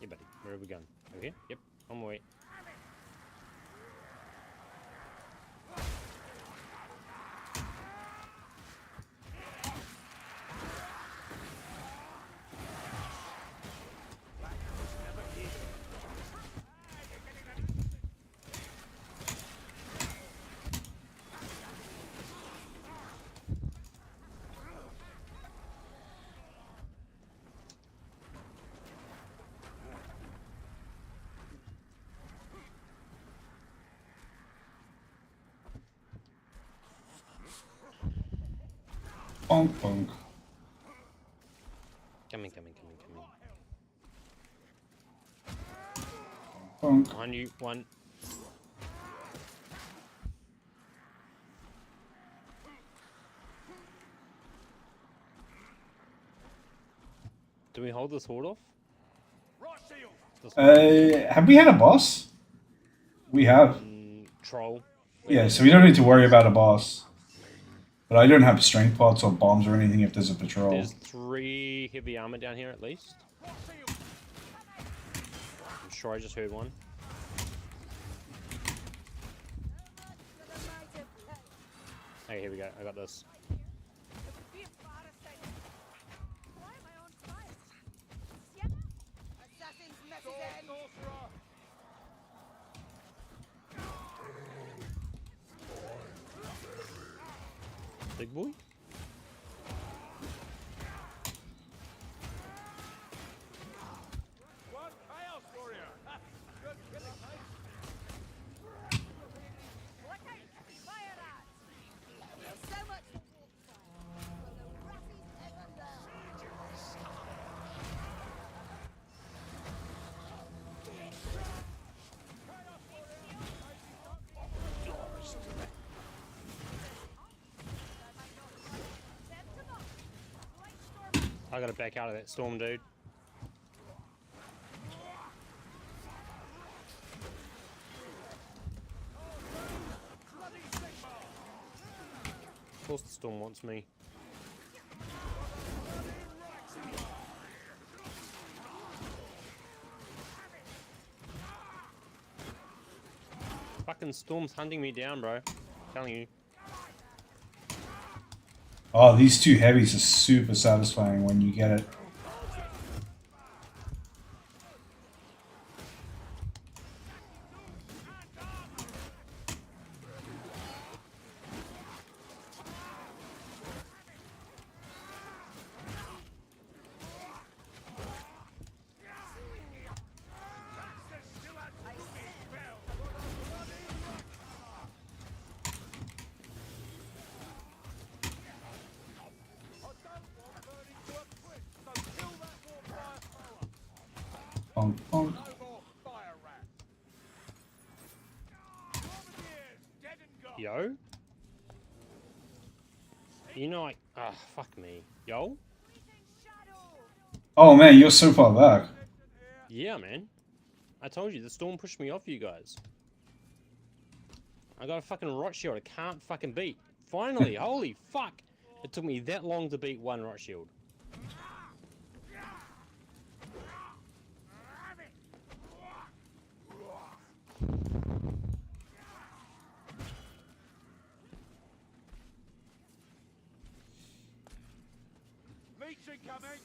Yeah, buddy. Where are we going? Over here? Yep. On my way. Bonk, bonk. Coming. Bonk. On you, one. Do we hold this horde off? Right shield. This Have we had a boss? We have. troll. Yeah, so we don't need to worry about a boss. But I don't have strength pots or bombs or anything if there's a patrol. There's 3 heavy armor down here at least. Right shield. I'm sure I just heard one. Hey, here we go. I got this. Assassin's message Sword, end. sorcerer. Big boy. One chaos warrior. Ha, good killing, mate. Fire at! So much for Wolfside. Will the Ratties ever learn? I gotta back out of that storm, dude. Of course the storm wants me. Fucking storm's hunting me down, bro. Telling you. Oh, these 2 heavies are super satisfying when you get it. Bonk, bonk. No more fire rat. Bombardiers, dead and gone. Yo? You know, like, fuck me. Yo? Oh man, you're so far back. Yeah, man. I told you, the storm pushed me off you guys. I got a fucking rot shield I can't fucking beat. Finally, holy fuck! It took me that long to beat 1 rot shield. Leech incoming.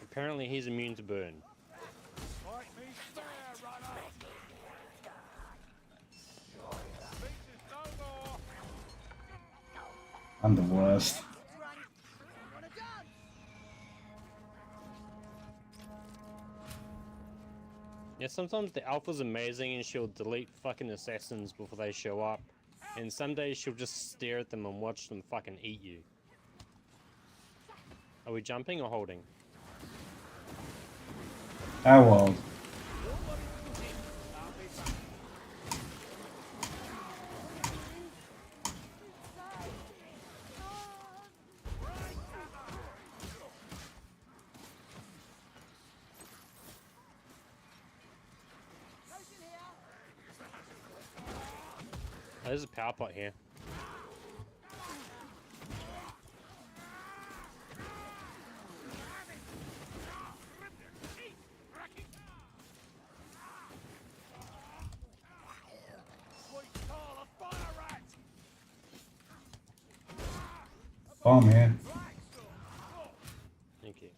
Apparently he's immune to burn. Fight me fair, runner. Leech is no more. I'm the worst. Wanna dance? Yeah, sometimes the alpha's amazing and she'll delete fucking assassins before they show up. And some days she'll just stare at them and watch them fucking eat you. Are we jumping or holding? How old? Oh, there's a power pot here. Sweet call, a fire rat. Bomb here. Thank you.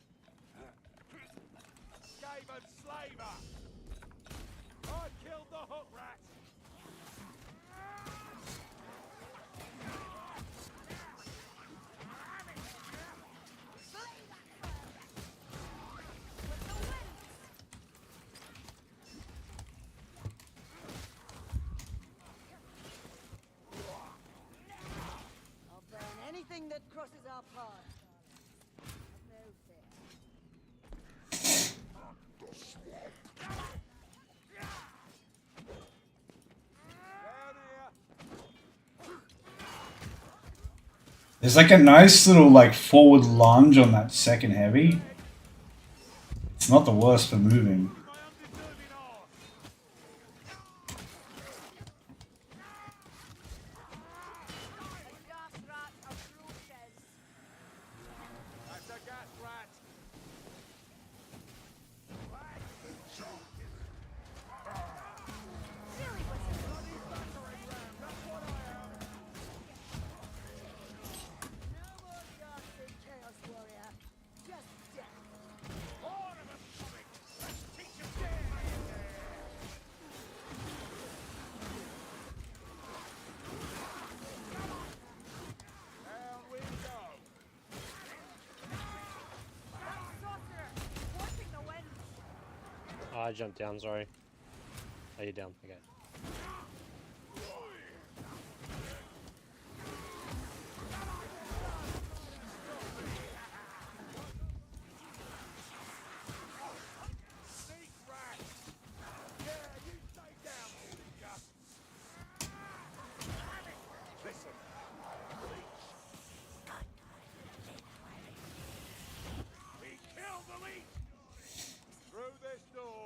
Skaven slaver. I killed the hook rat. I'll burn anything that that crosses our paths, darling. Have no fear. There's like a nice little like forward lunge on that second heavy. It's not the worst for moving. My undeserving arse. A gas rat approaches. That's a gas rat. Silly wizard. No more ghastly chaos warrior. Just death. Ornament coming. Let's teach him dead. Down we go. That sorcerer, forcing the wind. Oh, I jumped down, sorry. Oh, you're down, okay. Sneak rat. Yeah, you stay down, Seeker. Listen. We kill the leech. Through this door.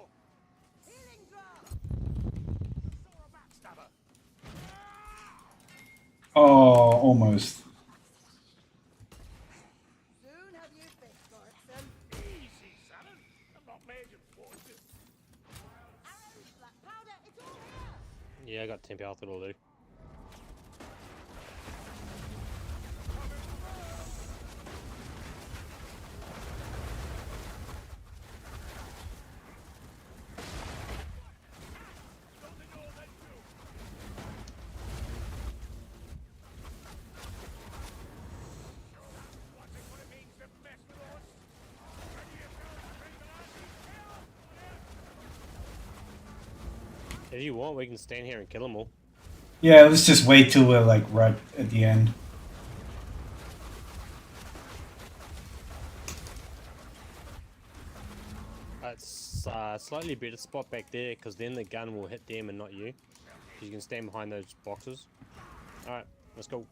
Healing drop. Saw a backstabber. Oh, almost. Soon have you fixed for it, son. Easy, Salmon. I'm not major forces. Arrows, black powder, it's all here. Yeah, I got 10 health, it'll do. Watching what it means to mess with us. Ready yourself, Revenant? If you want, we can stand here and kill them all. Yeah, let's just wait till we're like right at the end. It's slightly better spot back there, because then the gun will hit them and not you. You can stand behind those boxes. Alright, let's go.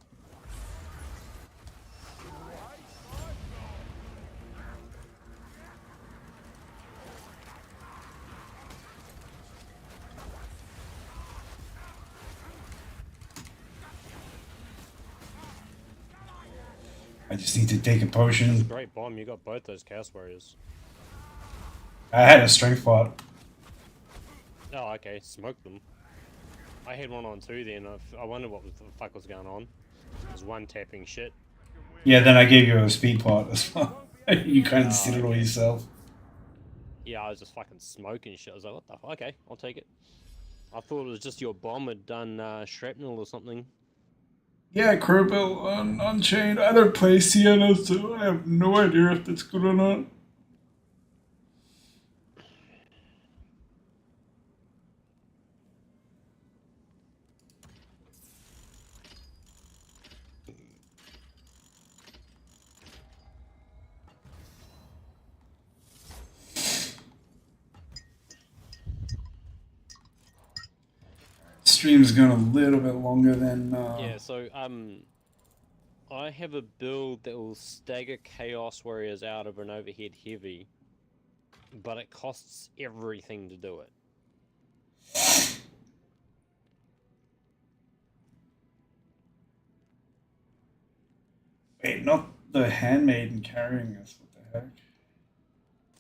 I just need to take a potion. Great bomb, you got both those Chaos Warriors. I had a strength pot. Oh, okay, smoke them. I had one on too then, I wonder what the fuck was going on. There's one tapping shit. Yeah, then I gave you a speed pot as well. You kind of did it all yourself. Yeah, I was just fucking smoking shit. I was like, what the fuck? Okay, I'll take it. I thought it was just your bomb had done shrapnel or something. Yeah, Crowbill on Unchained. I don't play Sienna, so I have no idea if that's good or not. Stream's going a little bit longer than. Yeah, so I have a build that will stagger Chaos Warriors out of an overhead heavy, but it costs everything to do it. Wait, not the handmaiden carrying us. What the heck?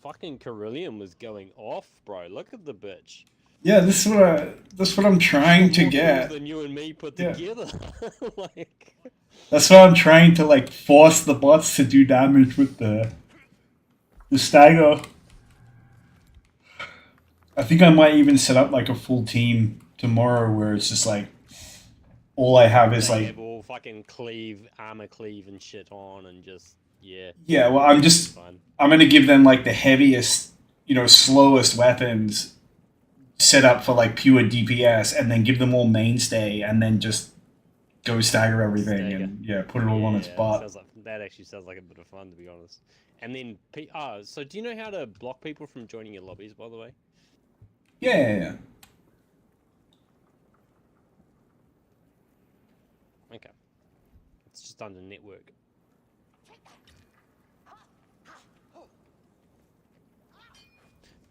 Fucking Carillion was going off, bro. Look at the bitch. Yeah, this is what I'm trying to More get. kills than you and me put Yeah. together. Like, That's why I'm trying to like force the bots to do damage with the stagger. I think I might even set up like a full team tomorrow where it's just like all I have is they like have all fucking armor cleave and shit on, and just yeah. Well, I'm fun. gonna give them like the heaviest, slowest weapons set up for like pure DPS, and then give them all mainstay, and then just go stagger everything Stagger. and put it all on its butt. Sounds like that actually sounds like a bit of fun, to be honest. And then, so do you know how to block people from joining your lobbies, by the way? Yeah. Okay. It's just under network.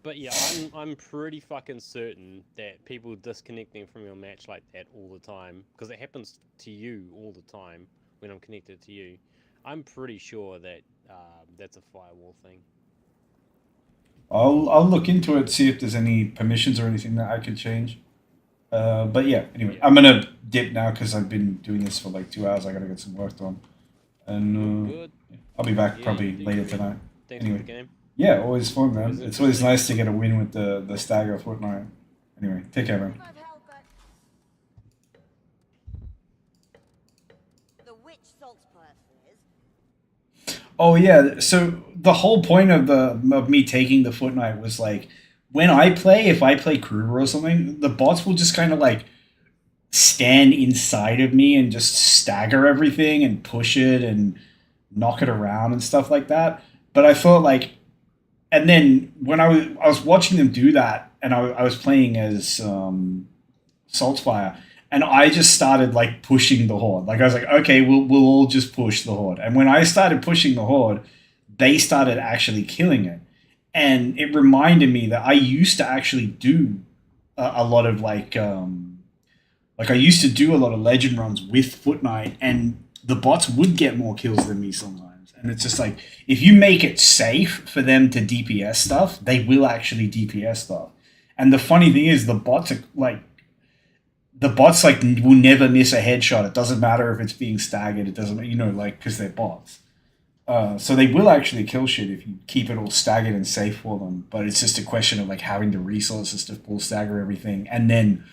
But yeah, I'm pretty fucking certain that people disconnecting from your match like that all the time, because it happens to you all the time when I'm connected to you. I'm pretty sure that that's a firewall thing. I'll look into it, see if there's any permissions or anything that I could change. But yeah, anyway, Yeah. I'm gonna dip now because I've been doing this for like 2 hours. I gotta get some work done, and Good. I'll be back Yeah, probably do later you, man. tonight. Thanks for the Anyway, game. yeah, always fun, man. Always It's always interesting. nice to get a win with the stagger Fortnite. Anyway, take care, man. If I've held that. The witch Saltzpyre says. Oh yeah, so the whole point of me taking the Fortnite was like when I play, if I play Kruger or something, the bots will just kind of like stand inside of me and just stagger everything and push it and knock it around and stuff like that. But I felt like, and then when I was watching them do that, and I was playing as Saltfire, and I just started like pushing the horde. Like I was like, okay, we'll all just push the horde. And when I started pushing the horde, they started actually killing it, and it reminded me that I used to actually do a lot of like I used to do a lot of legend runs with Foot Knight, and the bots would get more kills than me sometimes. And it's just like if you make it safe for them to DPS stuff, they will actually DPS stuff. And the funny thing is, the bots like will never miss a headshot. It doesn't matter if it's being staggered. It doesn't, like because they're bots. So they will actually kill shit if you keep it all staggered and safe for them. But it's just a question of like having the resources to full stagger everything, and then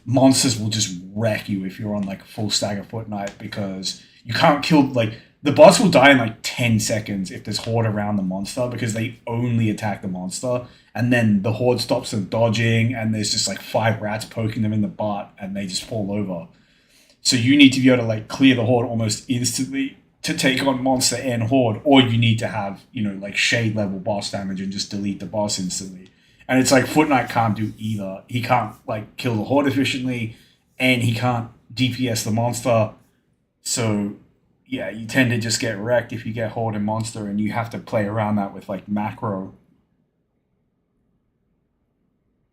monsters will just wreck you if you're on like a full stagger Foot Knight because you can't kill like the bots will die in like 10 seconds if there's horde around the monster because they only attack the monster, and then the horde stops them dodging and there's just like 5 rats poking them in the butt and they just fall over. So you need to be able to like clear the horde almost instantly to take on monster and horde, or you need to have like shade level boss damage and just delete the boss instantly. And it's like Foot Knight can't do either. He can't like kill the horde efficiently, and he can't DPS the monster. So yeah, you tend to just get wrecked if you get horde and monster, and you have to play around that with like macro.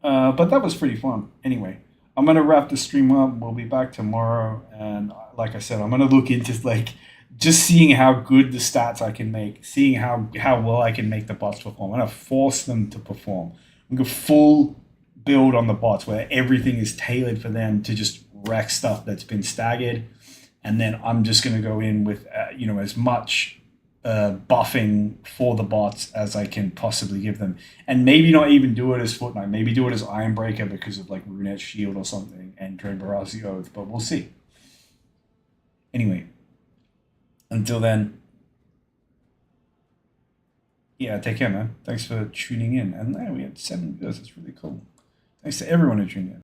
But that was pretty fun. Anyway, I'm gonna wrap the stream up. We'll be back tomorrow, and like I said, I'm gonna look into like just seeing how good the stats I can make, seeing how well I can make the bots perform. I'm gonna force them to perform. I'm gonna full build on the bots where everything is tailored for them to just wreck stuff that's been staggered, and then I'm just gonna go in with as much buffing for the bots as I can possibly give them, and maybe not even do it as Foot Knight, maybe do it as Ironbreaker because of like Runet's Shield or something and Dread Barasi Oath, but we'll see. Anyway, until then, yeah, take care, man. Thanks for tuning in. And we had 7 viewers. That's really cool. Thanks to everyone who tuned in.